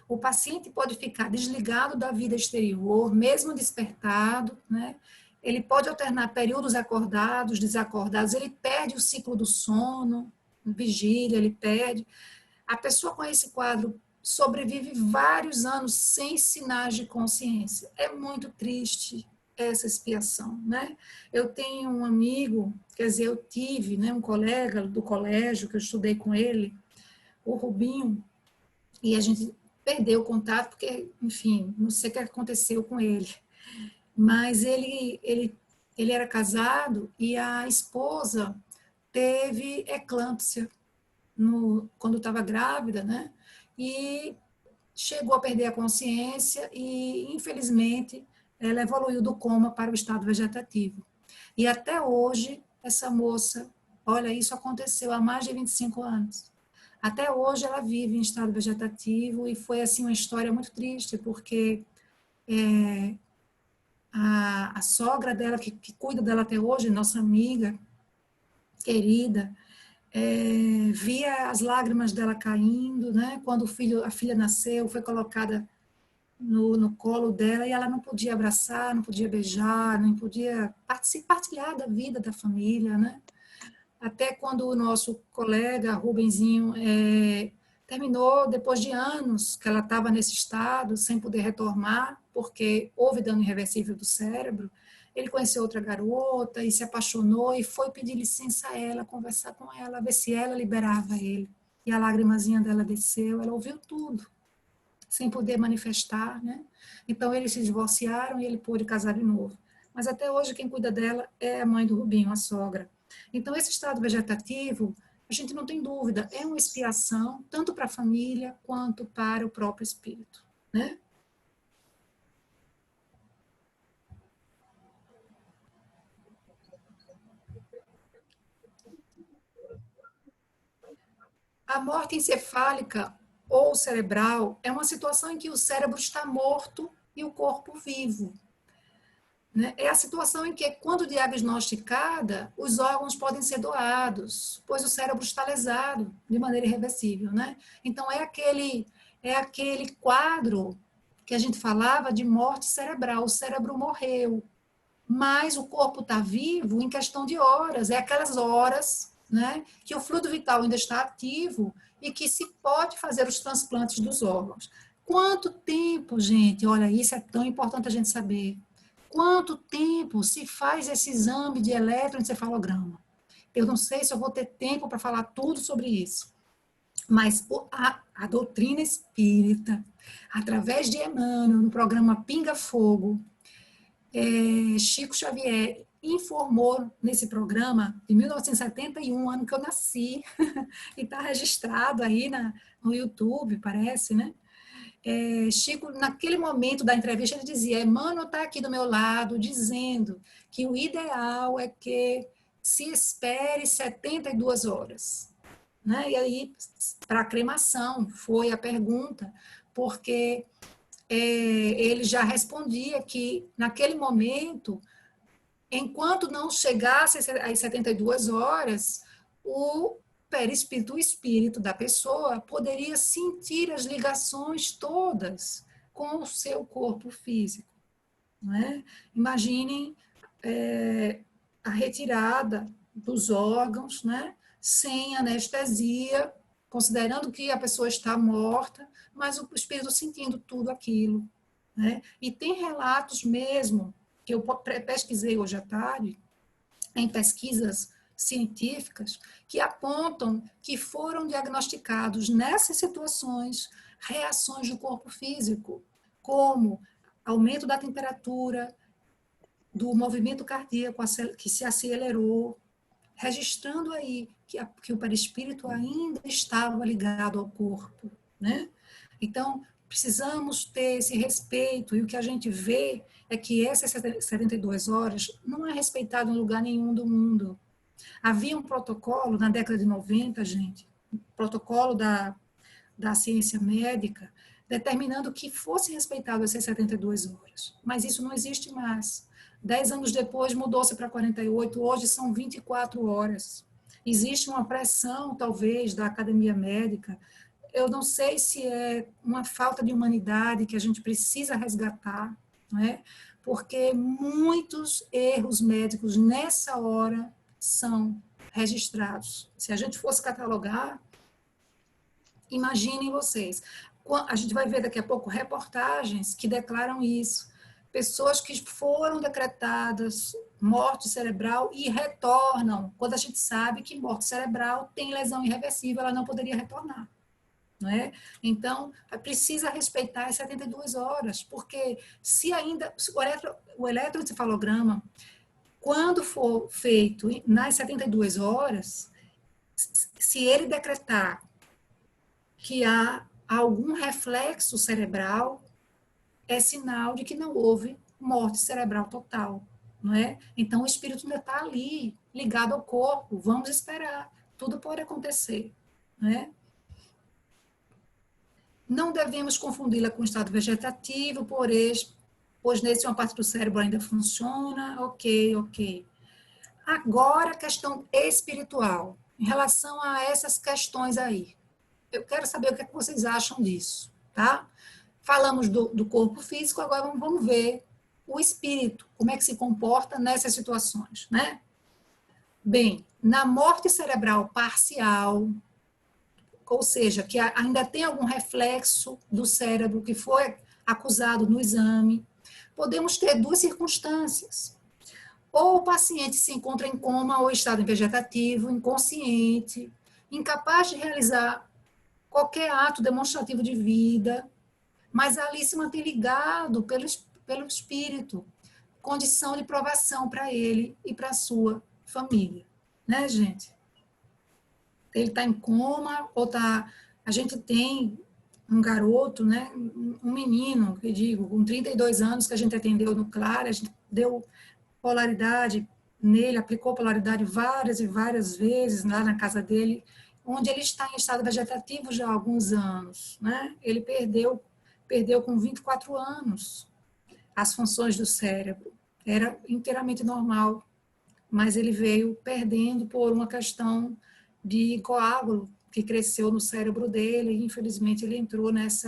O paciente pode ficar desligado da vida exterior, mesmo despertado, né? Ele pode alternar períodos acordados, desacordados, ele perde o ciclo do sono, vigília, ele perde. A pessoa com esse quadro sobrevive vários anos sem sinais de consciência. É muito triste essa expiação, né? Eu tenho um amigo, quer dizer, eu tive, né, um colega do colégio que eu estudei com ele, o Rubinho, e a gente perdeu o contato porque, enfim, não sei o que aconteceu com ele. Mas ele era casado e a esposa teve eclâmpsia quando estava grávida, né? E chegou a perder a consciência e, infelizmente, ela evoluiu do coma para o estado vegetativo. E até hoje, essa moça, olha, isso aconteceu há mais de 25 anos. Até hoje ela vive em estado vegetativo e foi assim uma história muito triste, porque a sogra dela, que cuida dela até hoje, nossa amiga querida, via as lágrimas dela caindo, né? Quando a filha nasceu, foi colocada no colo dela e ela não podia abraçar, não podia beijar, não podia partilhar da vida da família, né? Até quando o nosso colega Rubenzinho terminou, depois de anos que ela estava nesse estado, sem poder retornar, porque houve dano irreversível do cérebro, ele conheceu outra garota e se apaixonou e foi pedir licença a ela, conversar com ela, ver se ela liberava ele. E a lagrimazinha dela desceu, ela ouviu tudo, sem poder manifestar, né? Então, eles se divorciaram e ele pôde casar de novo. Mas até hoje, quem cuida dela é a mãe do Rubinho, a sogra. Então, esse estado vegetativo, a gente não tem dúvida, é uma expiação, tanto para a família quanto para o próprio espírito, né? A morte encefálica ou cerebral é uma situação em que o cérebro está morto e o corpo vivo. Né? É a situação em que, quando diagnosticada, os órgãos podem ser doados, pois o cérebro está lesado de maneira irreversível. Né? Então, é aquele quadro que a gente falava de morte cerebral. O cérebro morreu, mas o corpo está vivo em questão de horas. É aquelas horas, né, que o fluido vital ainda está ativo e que se pode fazer os transplantes dos órgãos. Quanto tempo, gente? Olha, isso é tão importante a gente saber. Quanto tempo se faz esse exame de eletroencefalograma? Eu não sei se eu vou ter tempo para falar tudo sobre isso, mas a doutrina espírita, através de Emmanuel, no programa Pinga Fogo, Chico Xavier informou nesse programa, em 1971, ano que eu nasci, e está registrado aí no YouTube, parece, né? Chico, naquele momento da entrevista, ele dizia: Emmanuel está aqui do meu lado, dizendo que o ideal é que se espere 72 horas. Né? E aí, para a cremação, foi a pergunta, porque ele já respondia que, naquele momento, enquanto não chegasse às 72 horas, o perispírito, o espírito da pessoa, poderia sentir as ligações todas com o seu corpo físico. Não é? Imaginem a retirada dos órgãos, né? Sem anestesia, considerando que a pessoa está morta, mas o espírito sentindo tudo aquilo. Né? E tem relatos mesmo, que eu pesquisei hoje à tarde, em pesquisas científicas, que apontam que foram diagnosticados nessas situações reações do corpo físico, como aumento da temperatura, do movimento cardíaco que se acelerou, registrando aí que o perispírito ainda estava ligado ao corpo, né? Então, precisamos ter esse respeito, e o que a gente vê é que essas 72 horas não é respeitado em lugar nenhum do mundo. Havia um protocolo na década de 90, gente, protocolo da ciência médica, determinando que fosse respeitado essas 72 horas. Mas isso não existe mais. 10 anos depois mudou-se para 48, hoje são 24 horas. Existe uma pressão, talvez, da academia médica. Eu não sei se é uma falta de humanidade que a gente precisa resgatar, não é? Porque muitos erros médicos nessa hora são registrados. Se a gente fosse catalogar, Imaginem vocês. A gente vai ver daqui a pouco reportagens que declaram isso. Pessoas que foram decretadas morte cerebral e retornam, quando a gente sabe que morte cerebral tem lesão irreversível, ela não poderia retornar. Não é? Então, precisa respeitar as 72 horas, porque se ainda o eletroencefalograma, quando for feito nas 72 horas, se ele decretar que há algum reflexo cerebral, é sinal de que não houve morte cerebral total, não é? Então, o espírito ainda está ali, ligado ao corpo, vamos esperar, tudo pode acontecer, não é? Não devemos confundi-la com o estado vegetativo, pois nesse uma parte do cérebro ainda funciona, ok. Agora, a questão espiritual, em relação a essas questões aí. Eu quero saber o que é que vocês acham disso, tá? Falamos do corpo físico, agora vamos ver o espírito, como é que se comporta nessas situações, né? Bem, na morte cerebral parcial, ou seja, que ainda tem algum reflexo do cérebro que foi acusado no exame, podemos ter duas circunstâncias. Ou o paciente se encontra em coma ou estado vegetativo, inconsciente, incapaz de realizar qualquer ato demonstrativo de vida, mas ali se mantém ligado pelo espírito, condição de provação para ele e para a sua família. Né, gente? Ele está em coma, ou está... A gente tem um garoto, né, um menino, que digo, com 32 anos, que a gente atendeu no CLAR, a gente deu polaridade nele, aplicou polaridade várias e várias vezes lá na casa dele, onde ele está em estado vegetativo já há alguns anos, né? Ele perdeu com 24 anos as funções do cérebro. Era inteiramente normal, mas ele veio perdendo por uma questão de coágulo que cresceu no cérebro dele e, infelizmente, ele entrou nesse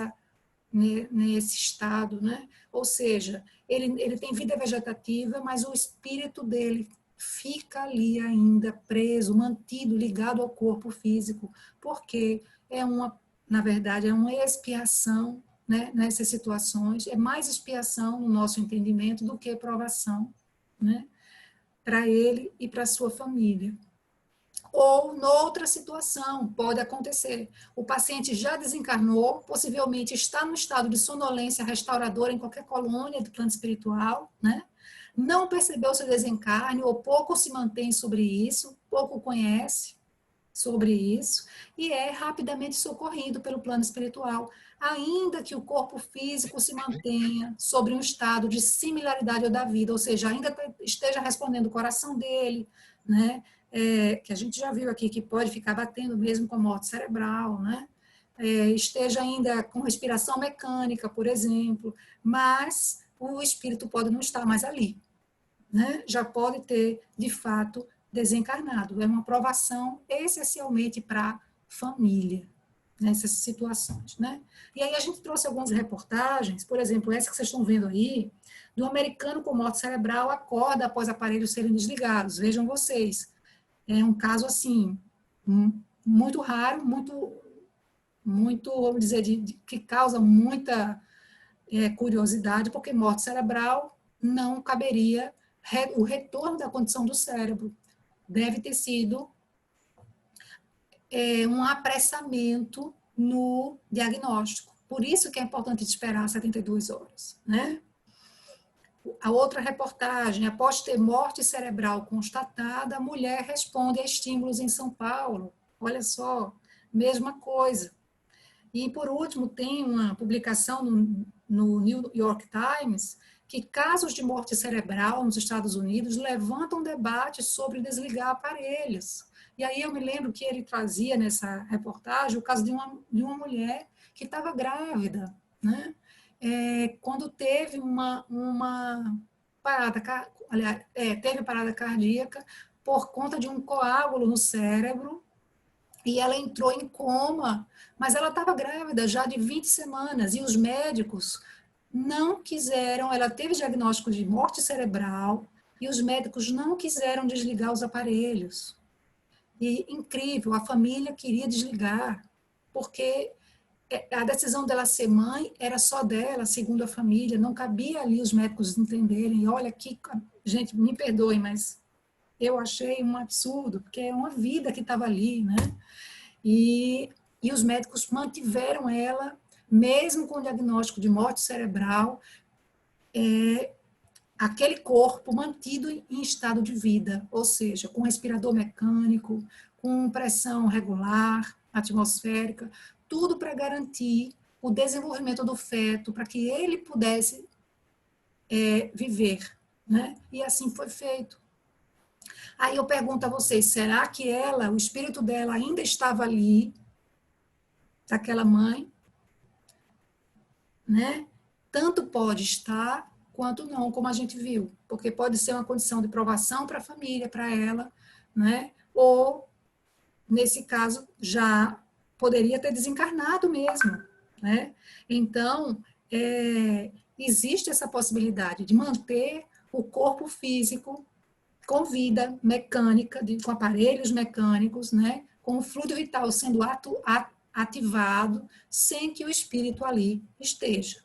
estado, né? Ou seja, ele tem vida vegetativa, mas o espírito dele fica ali ainda preso, mantido, ligado ao corpo físico, porque na verdade, é uma expiação, né, nessas situações, é mais expiação no nosso entendimento do que provação, né, para ele e para a sua família. Ou, noutra situação, pode acontecer. O paciente já desencarnou, possivelmente está no estado de sonolência restauradora em qualquer colônia do plano espiritual, né? Não percebeu seu desencarne, ou pouco se mantém sobre isso, pouco conhece sobre isso, e é rapidamente socorrido pelo plano espiritual, ainda que o corpo físico se mantenha sobre um estado de similaridade ao da vida, ou seja, ainda esteja respondendo o coração dele, né? Que a gente já viu aqui que pode ficar batendo mesmo com morte cerebral, né? Esteja ainda com respiração mecânica, por exemplo, mas o espírito pode não estar mais ali, né? Já pode ter, de fato, desencarnado. É uma provação essencialmente para a família, nessas situações, né? E aí a gente trouxe algumas reportagens, por exemplo, essa que vocês estão vendo aí, do americano com morte cerebral acorda após aparelhos serem desligados. Vejam vocês, é um caso assim, muito raro, muito, vamos dizer, que causa muita curiosidade, porque morte cerebral não caberia o retorno da condição do cérebro. Deve ter sido um apressamento no diagnóstico. Por isso que é importante esperar 72 horas, né? A outra reportagem, após ter morte cerebral constatada, a mulher responde a estímulos em São Paulo. Olha só, mesma coisa. E, por último, tem uma publicação no New York Times que casos de morte cerebral nos Estados Unidos levantam debate sobre desligar aparelhos. E aí eu me lembro que ele trazia nessa reportagem o caso de uma mulher que estava grávida, né? Quando teve uma parada, aliás, teve parada cardíaca por conta de um coágulo no cérebro, e ela entrou em coma, mas ela estava grávida já de 20 semanas, e os médicos não quiseram, ela teve diagnóstico de morte cerebral, e os médicos não quiseram desligar os aparelhos. E incrível, a família queria desligar. porque a decisão dela ser mãe era só dela, segundo a família, não cabia ali os médicos entenderem. Olha aqui, gente, me perdoem, mas eu achei um absurdo, porque é uma vida que estava ali, né? E os médicos mantiveram ela, mesmo com o diagnóstico de morte cerebral, aquele corpo mantido em estado de vida, ou seja, com respirador mecânico, com pressão regular, atmosférica, tudo para garantir o desenvolvimento do feto, para que ele pudesse viver, né? E assim foi feito. Aí eu pergunto a vocês, será que ela, o espírito dela ainda estava ali, daquela mãe, né? Tanto pode estar quanto não, como a gente viu, porque pode ser uma condição de provação para a família, para ela, né? Ou, nesse caso, já poderia ter desencarnado mesmo, né? Então, existe essa possibilidade de manter o corpo físico com vida mecânica, com aparelhos mecânicos, né? Com o fluido vital sendo ativado, sem que o espírito ali esteja.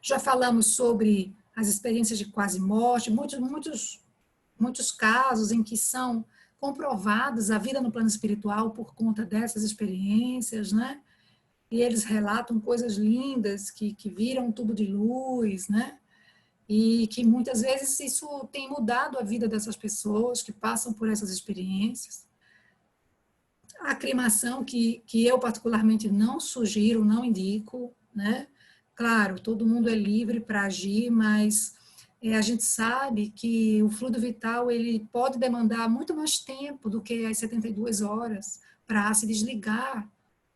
Já falamos sobre as experiências de quase morte, muitos casos em que são comprovados a vida no plano espiritual por conta dessas experiências, né? E eles relatam coisas lindas que viram um tubo de luz, né? E que muitas vezes isso tem mudado a vida dessas pessoas que passam por essas experiências. A cremação, que eu particularmente não sugiro, não indico, né? Claro, todo mundo é livre para agir, mas a gente sabe que o fluido vital ele pode demandar muito mais tempo do que as 72 horas para se desligar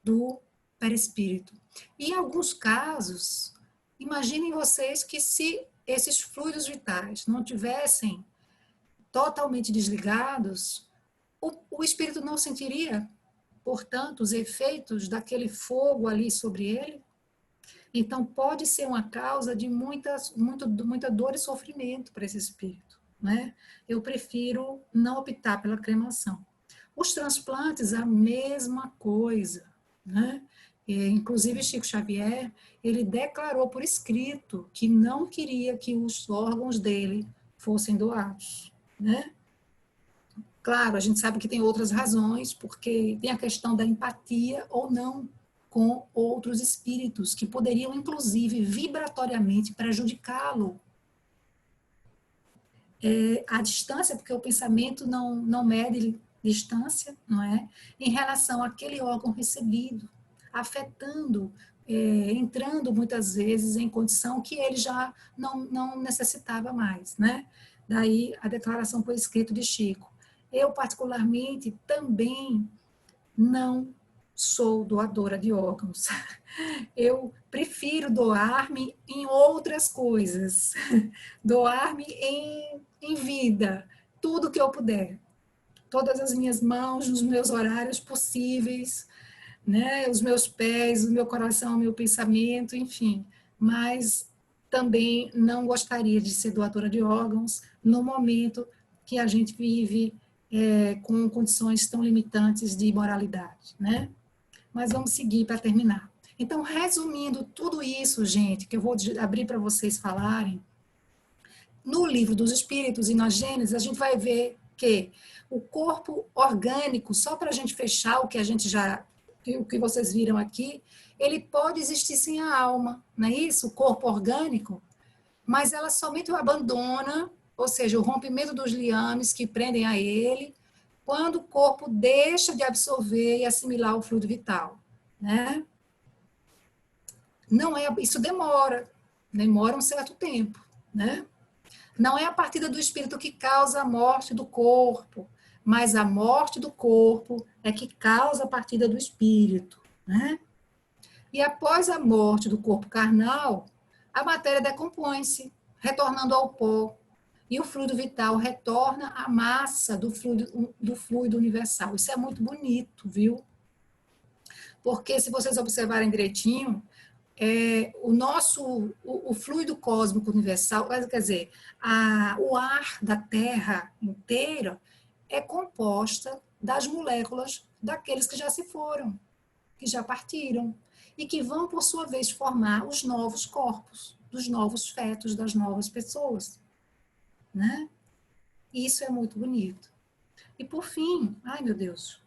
do perispírito. E em alguns casos, imaginem vocês que se esses fluidos vitais não tivessem totalmente desligados, o espírito não sentiria, portanto, os efeitos daquele fogo ali sobre ele. Então, pode ser uma causa de muita dor e sofrimento para esse espírito, né? Eu prefiro não optar pela cremação. Os transplantes, a mesma coisa, né? Inclusive, Chico Xavier, ele declarou por escrito que não queria que os órgãos dele fossem doados, né? Claro, a gente sabe que tem outras razões, porque tem a questão da empatia ou não com outros espíritos, que poderiam, inclusive, vibratoriamente prejudicá-lo. A distância, porque o pensamento não mede distância, não é? Em relação àquele órgão recebido, afetando, entrando muitas vezes em condição que ele já não necessitava mais, né? Daí a declaração por escrito de Chico. Eu, particularmente, também não sou doadora de órgãos. Eu prefiro doar-me em outras coisas, doar-me em vida, tudo que eu puder. Todas as minhas mãos, nos meus horários possíveis, né? Os meus pés, o meu coração, o meu pensamento, enfim. Mas também não gostaria de ser doadora de órgãos no momento que a gente vive com condições tão limitantes de moralidade, né? Mas vamos seguir para terminar. Então, resumindo tudo isso, gente, que eu vou abrir para vocês falarem, no livro dos Espíritos e na Gênesis, a gente vai ver que o corpo orgânico, só para a gente fechar o que a gente já, o que vocês viram aqui, ele pode existir sem a alma, não é isso? O corpo orgânico, mas ela somente o abandona, ou seja, o rompimento dos liames que prendem a ele, quando o corpo deixa de absorver e assimilar o fluido vital, né? Não é, isso demora um certo tempo, né? Não é a partida do espírito que causa a morte do corpo, mas a morte do corpo é que causa a partida do espírito, né? E após a morte do corpo carnal, a matéria decompõe-se, retornando ao pó, e o fluido vital retorna à massa do fluido universal. Isso é muito bonito, viu? Porque se vocês observarem direitinho, o fluido cósmico universal, quer dizer, o ar da Terra inteira é composta das moléculas daqueles que já se foram. que já partiram e que vão, por sua vez, formar os novos corpos, dos novos fetos, das novas pessoas, né? Isso é muito bonito. E por fim, ai meu Deus,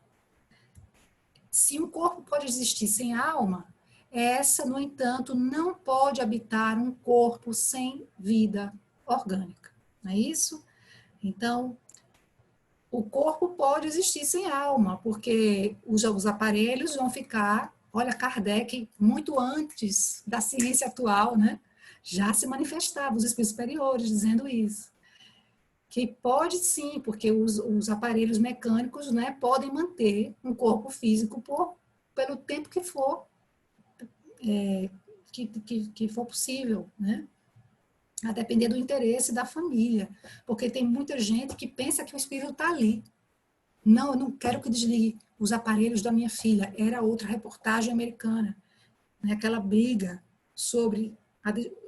se um corpo pode existir sem alma, essa, no entanto, não pode habitar um corpo sem vida orgânica, não é isso? Então, o corpo pode existir sem alma, porque os aparelhos vão ficar, olha, Kardec, muito antes da ciência atual, né? Já se manifestava os espíritos superiores dizendo isso. Que pode sim, porque os aparelhos mecânicos, né, podem manter um corpo físico pelo tempo que for, que for possível, né? A depender do interesse da família. Porque tem muita gente que pensa que o espírito está ali. Não, eu não quero que desligue os aparelhos da minha filha. Era outra reportagem americana, né? Aquela briga sobre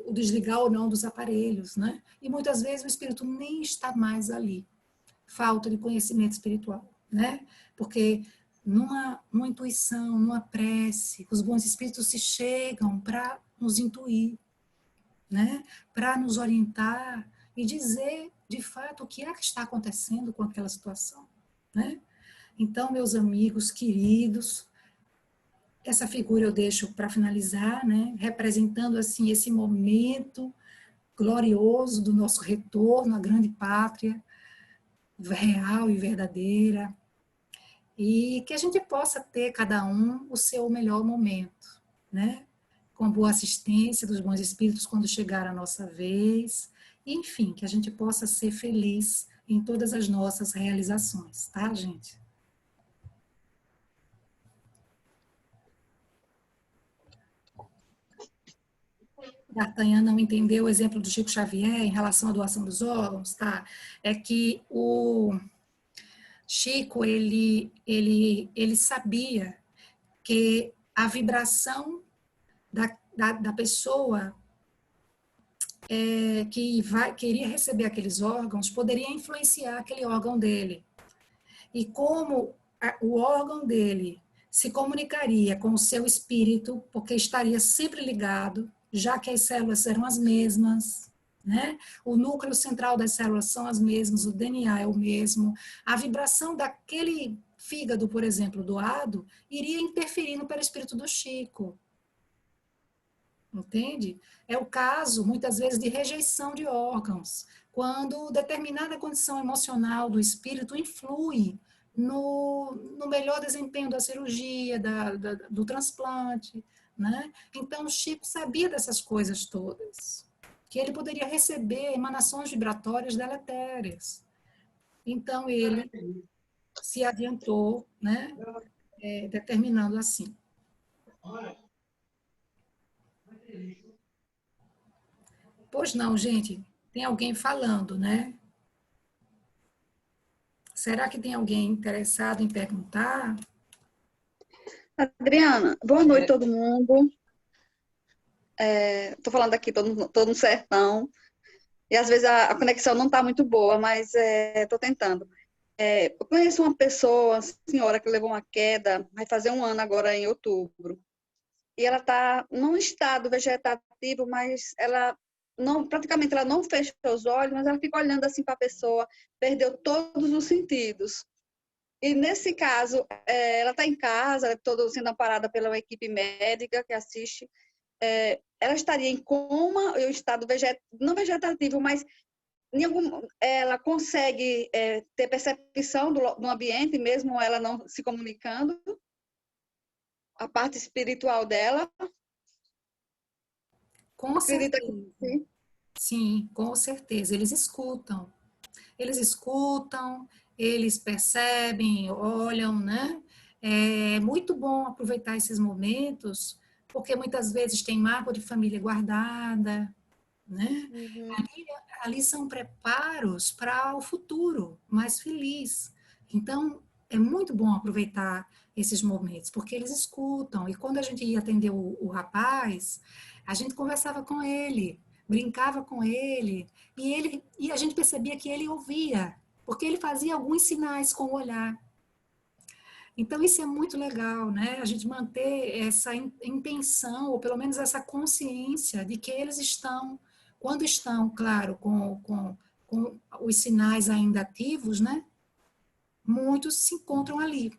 o desligar ou não dos aparelhos, né? E muitas vezes o espírito nem está mais ali. Falta de conhecimento espiritual, né? Porque numa intuição, numa prece, os bons espíritos se chegam para nos intuir, né? Para nos orientar e dizer, de fato, o que é que está acontecendo com aquela situação, né? Então, meus amigos queridos, essa figura eu deixo para finalizar, né? Representando assim esse momento glorioso do nosso retorno à grande pátria, real e verdadeira, e que a gente possa ter cada um o seu melhor momento, né? Com boa assistência dos bons espíritos quando chegar a nossa vez, e, enfim, que a gente possa ser feliz em todas as nossas realizações, tá, gente? D'Artagnan não entendeu o exemplo do Chico Xavier em relação à doação dos órgãos, tá? É que o Chico, ele sabia que a vibração da pessoa queria receber aqueles órgãos poderia influenciar aquele órgão dele. E como o órgão dele se comunicaria com o seu espírito, porque estaria sempre ligado, já que as células eram as mesmas, né? O núcleo central das células são as mesmas, o DNA é o mesmo, a vibração daquele fígado, por exemplo, doado, iria interferir no perispírito do Chico. Entende? É o caso, muitas vezes, de rejeição de órgãos, quando determinada condição emocional do espírito influi no melhor desempenho da cirurgia, do transplante, né? Então, o Chico sabia dessas coisas todas, que ele poderia receber emanações vibratórias deletérias. Então, ele se adiantou, né? Determinando assim. Pois não, gente, tem alguém falando, né? Será que tem alguém interessado em perguntar? Adriana, boa noite todo mundo. Estou falando aqui, tô no sertão, e às vezes a conexão não está muito boa, mas estou tentando. Eu conheço uma pessoa, uma senhora que levou uma queda, vai fazer 1 ano agora em outubro, e ela está num estado vegetativo, mas ela não, praticamente ela não fecha os olhos, mas ela fica olhando assim para a pessoa, perdeu todos os sentidos. E nesse caso, ela está em casa, toda sendo amparada pela equipe médica que assiste. Ela estaria em coma, em estado não vegetativo, mas ela consegue ter percepção do ambiente, mesmo ela não se comunicando, a parte espiritual dela. Com Acredita certeza. que sim? Sim, com certeza. Eles escutam. Eles escutam, eles percebem, olham, né? É muito bom aproveitar esses momentos, porque muitas vezes tem mágoa de família guardada, né? Uhum. Ali são preparos para o futuro mais feliz. Então, é muito bom aproveitar esses momentos, porque eles escutam. E quando a gente ia atender o rapaz, a gente conversava com ele, brincava com ele, e a gente percebia que ele ouvia, porque ele fazia alguns sinais com o olhar. Então, isso é muito legal, né? A gente manter essa intenção, ou pelo menos essa consciência de que eles estão, quando estão, claro, com os sinais ainda ativos, né? Muitos se encontram ali, tá?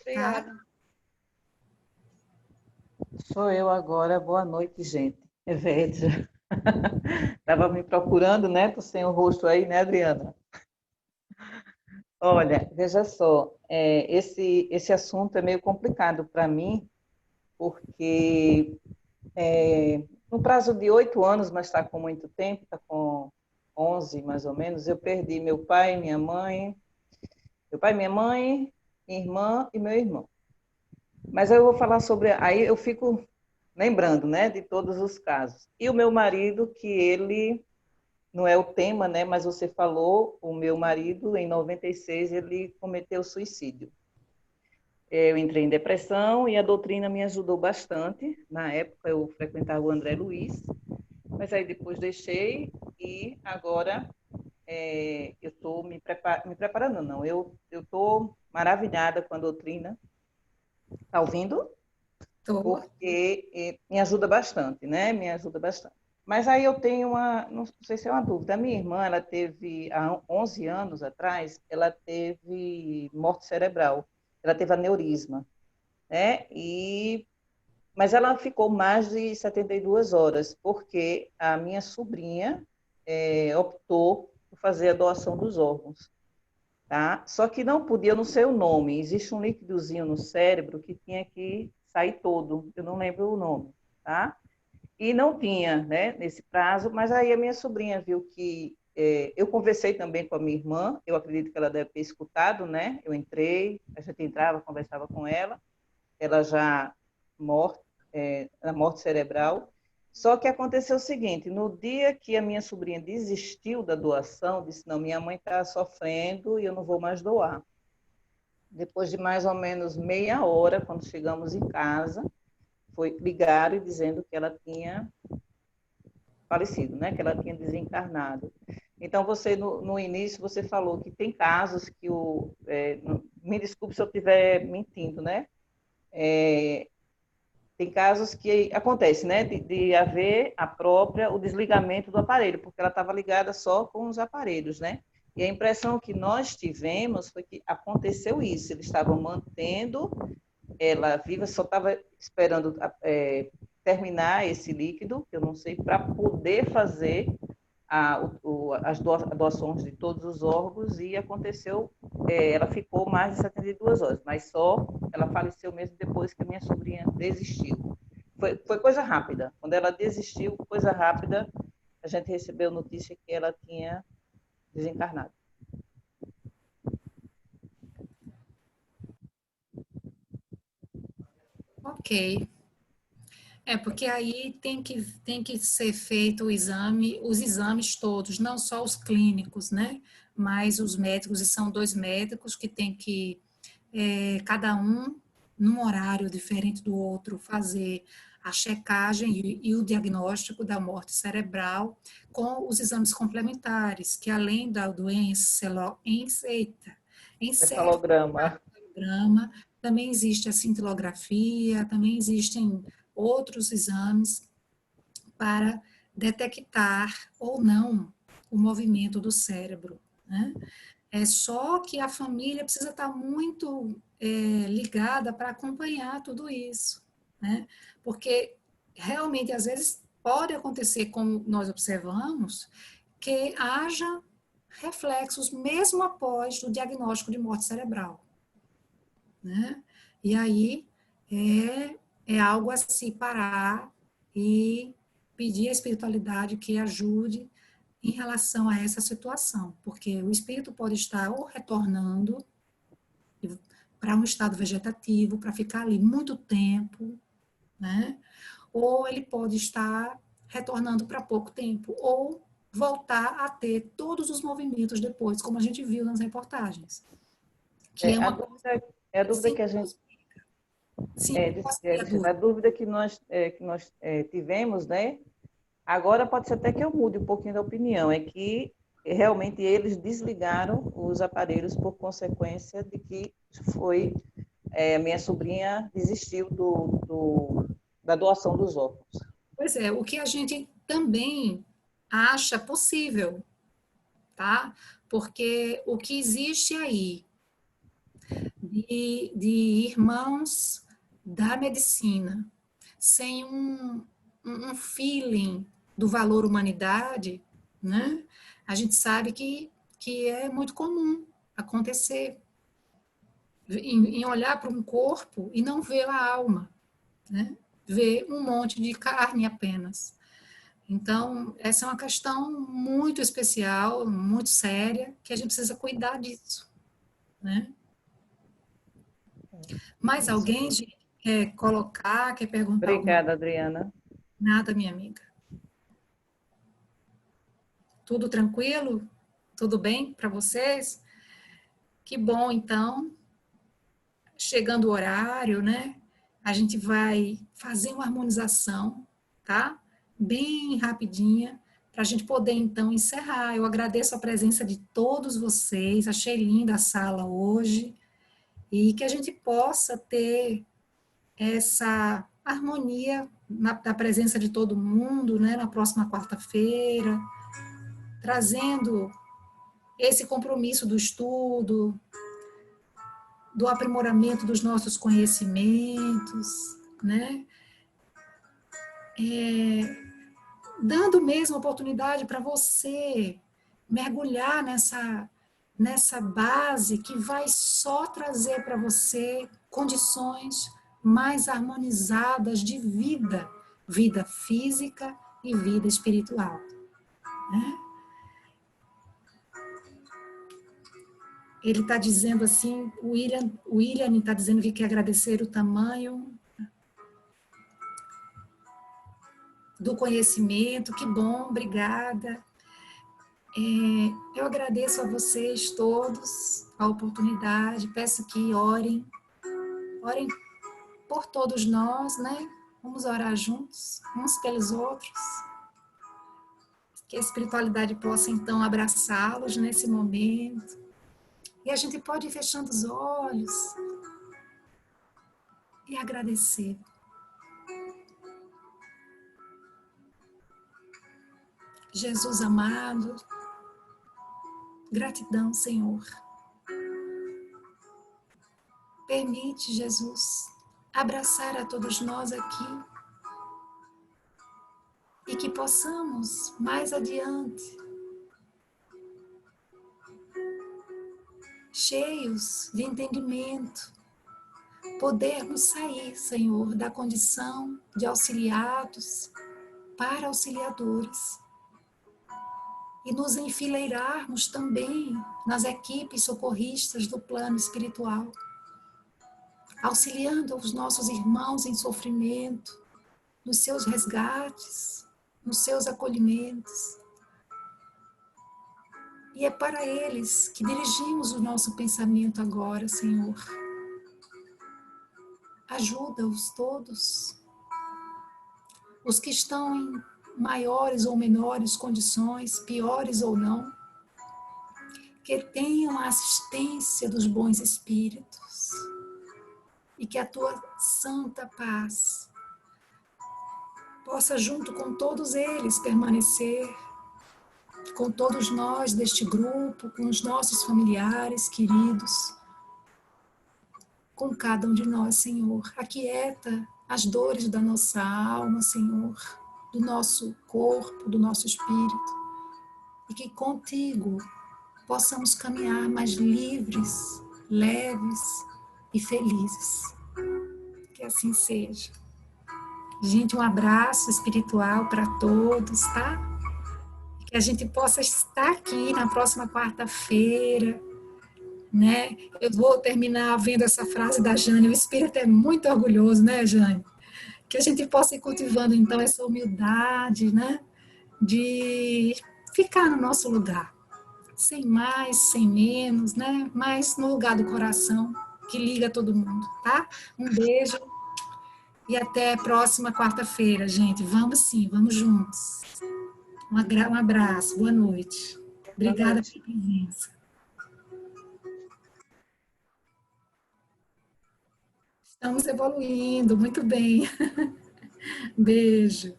Obrigada. Sou eu agora. Boa noite, gente. É Védia. Estava me procurando, né? Tô sem o rosto aí, né, Adriana? Olha, veja só, esse assunto é meio complicado para mim, porque no prazo de 8 anos, mas está com muito tempo, está com 11 mais ou menos, eu perdi meu pai, minha mãe, minha irmã e meu irmão. Mas eu vou falar sobre, aí eu fico lembrando, né, de todos os casos. E o meu marido, que ele não é o tema, né, mas você falou, o meu marido, em 96, ele cometeu suicídio. Eu entrei em depressão e a doutrina me ajudou bastante. Na época eu frequentava o André Luiz, mas aí depois deixei e agora eu estou me preparando, não, eu estou maravilhada com a doutrina. Está ouvindo? Tô. Porque me ajuda bastante, né? Me ajuda bastante. Mas aí eu tenho não sei se é uma dúvida. A minha irmã, ela teve, há 11 anos atrás, ela teve morte cerebral. Ela teve aneurisma, né? Mas ela ficou mais de 72 horas, porque a minha sobrinha optou por fazer a doação dos órgãos, tá? Só que não podia, eu não sei o nome, existe um líquidozinho no cérebro que tinha que sair todo, eu não lembro o nome, tá? E não tinha, né, nesse prazo, mas aí a minha sobrinha viu que eu conversei também com a minha irmã, eu acredito que ela deve ter escutado, né? Eu entrei, a gente entrava, conversava com ela já morta, na morte cerebral. Só que aconteceu o seguinte, no dia que a minha sobrinha desistiu da doação, disse, não, minha mãe está sofrendo e eu não vou mais doar. Depois de mais ou menos meia hora, quando chegamos em casa, ligaram dizendo que ela tinha falecido, né? Que ela tinha desencarnado. Então, você, no início, você falou que tem casos que me desculpe se eu estiver mentindo, né? Tem casos que acontece, né? De haver o desligamento do aparelho, porque ela estava ligada só com os aparelhos, né? E a impressão que nós tivemos foi que aconteceu isso, eles estavam mantendo ela viva, só estava esperando terminar esse líquido, que eu não sei, para poder fazer as doações de todos os órgãos, e aconteceu, ela ficou mais de 72 horas, mas só ela faleceu mesmo depois que a minha sobrinha desistiu. Foi coisa rápida. Quando ela desistiu, coisa rápida, a gente recebeu notícia que ela tinha desencarnado. Ok. Porque aí tem que ser feito os exames todos, não só os clínicos, né? Mas os médicos, e são 2 médicos que tem que, cada um, num horário diferente do outro, fazer a checagem e o diagnóstico da morte cerebral com os exames complementares, que além da doença, Cefalograma. encefalograma, também existe a cintilografia, também existem outros exames para detectar ou não o movimento do cérebro, né? É só que a família precisa estar muito ligada para acompanhar tudo isso, né? Porque realmente, às vezes, pode acontecer, como nós observamos, que haja reflexos mesmo após o diagnóstico de morte cerebral, né? E aí é algo a se parar e pedir à espiritualidade que ajude em relação a essa situação, porque o espírito pode estar ou retornando para um estado vegetativo, para ficar ali muito tempo, né? Ou ele pode estar retornando para pouco tempo, ou voltar a ter todos os movimentos depois, como a gente viu nas reportagens. Que é A uma coisa dúvida, é a dúvida assim, que a gente sim, posso ter a a dúvida. dúvida que nós tivemos, né? Agora pode ser até que eu mude um pouquinho da opinião, é que realmente eles desligaram os aparelhos por consequência de que minha sobrinha desistiu da doação dos órgãos. Pois é, o que a gente também acha possível, tá? Porque o que existe aí de irmãos da medicina sem um feeling do valor humanidade, né? A gente sabe que é muito comum acontecer em olhar para um corpo e não ver a alma, né? Ver um monte de carne apenas. Então, essa é uma questão muito especial, muito séria, que a gente precisa cuidar disso, né? Mais alguém quer colocar, quer perguntar alguma Obrigada, coisa? Adriana. Nada, minha amiga. Tudo tranquilo? Tudo bem para vocês? Que bom, então. Chegando o horário, né? A gente vai fazer uma harmonização, tá? Bem rapidinha, para a gente poder, então, encerrar. Eu agradeço a presença de todos vocês. Achei linda a sala hoje. E que a gente possa ter essa harmonia da presença de todo mundo, né? Na próxima quarta-feira, trazendo esse compromisso do estudo, do aprimoramento dos nossos conhecimentos, né? Dando mesmo oportunidade para você mergulhar nessa base que vai só trazer para você condições mais harmonizadas de vida, vida física e vida espiritual, né? Ele está dizendo assim, o William está dizendo que quer agradecer o tamanho do conhecimento, que bom, obrigada. Eu agradeço a vocês todos a oportunidade, peço que orem por todos nós, né? Vamos orar juntos, uns pelos outros, que a espiritualidade possa então abraçá-los nesse momento. E a gente pode ir fechando os olhos e agradecer. Jesus amado, gratidão, Senhor. Permite, Jesus, abraçar a todos nós aqui e que possamos, mais adiante, cheios de entendimento, podermos sair, Senhor, da condição de auxiliados para auxiliadores e nos enfileirarmos também nas equipes socorristas do plano espiritual, auxiliando os nossos irmãos em sofrimento, nos seus resgates, nos seus acolhimentos. E é para eles que dirigimos o nosso pensamento agora, Senhor. Ajuda-os todos, os que estão em maiores ou menores condições, piores ou não, que tenham a assistência dos bons espíritos e que a tua santa paz possa, junto com todos eles, permanecer, com todos nós deste grupo, com os nossos familiares queridos, com cada um de nós, Senhor. Aquieta as dores da nossa alma, Senhor, do nosso corpo, do nosso espírito, e que contigo possamos caminhar mais livres, leves e felizes. Que assim seja. Gente, um abraço espiritual para todos, tá? Que a gente possa estar aqui na próxima quarta-feira, né? Eu vou terminar vendo essa frase da Jane, o espírito é muito orgulhoso, né, Jane? Que a gente possa ir cultivando, então, essa humildade, né? De ficar no nosso lugar, sem mais, sem menos, né? Mas no lugar do coração, que liga todo mundo, tá? Um beijo e até a próxima quarta-feira, gente. Vamos sim, vamos juntos. Um abraço, boa noite. Obrigada noite. pela presença. Estamos evoluindo, muito bem. Beijo.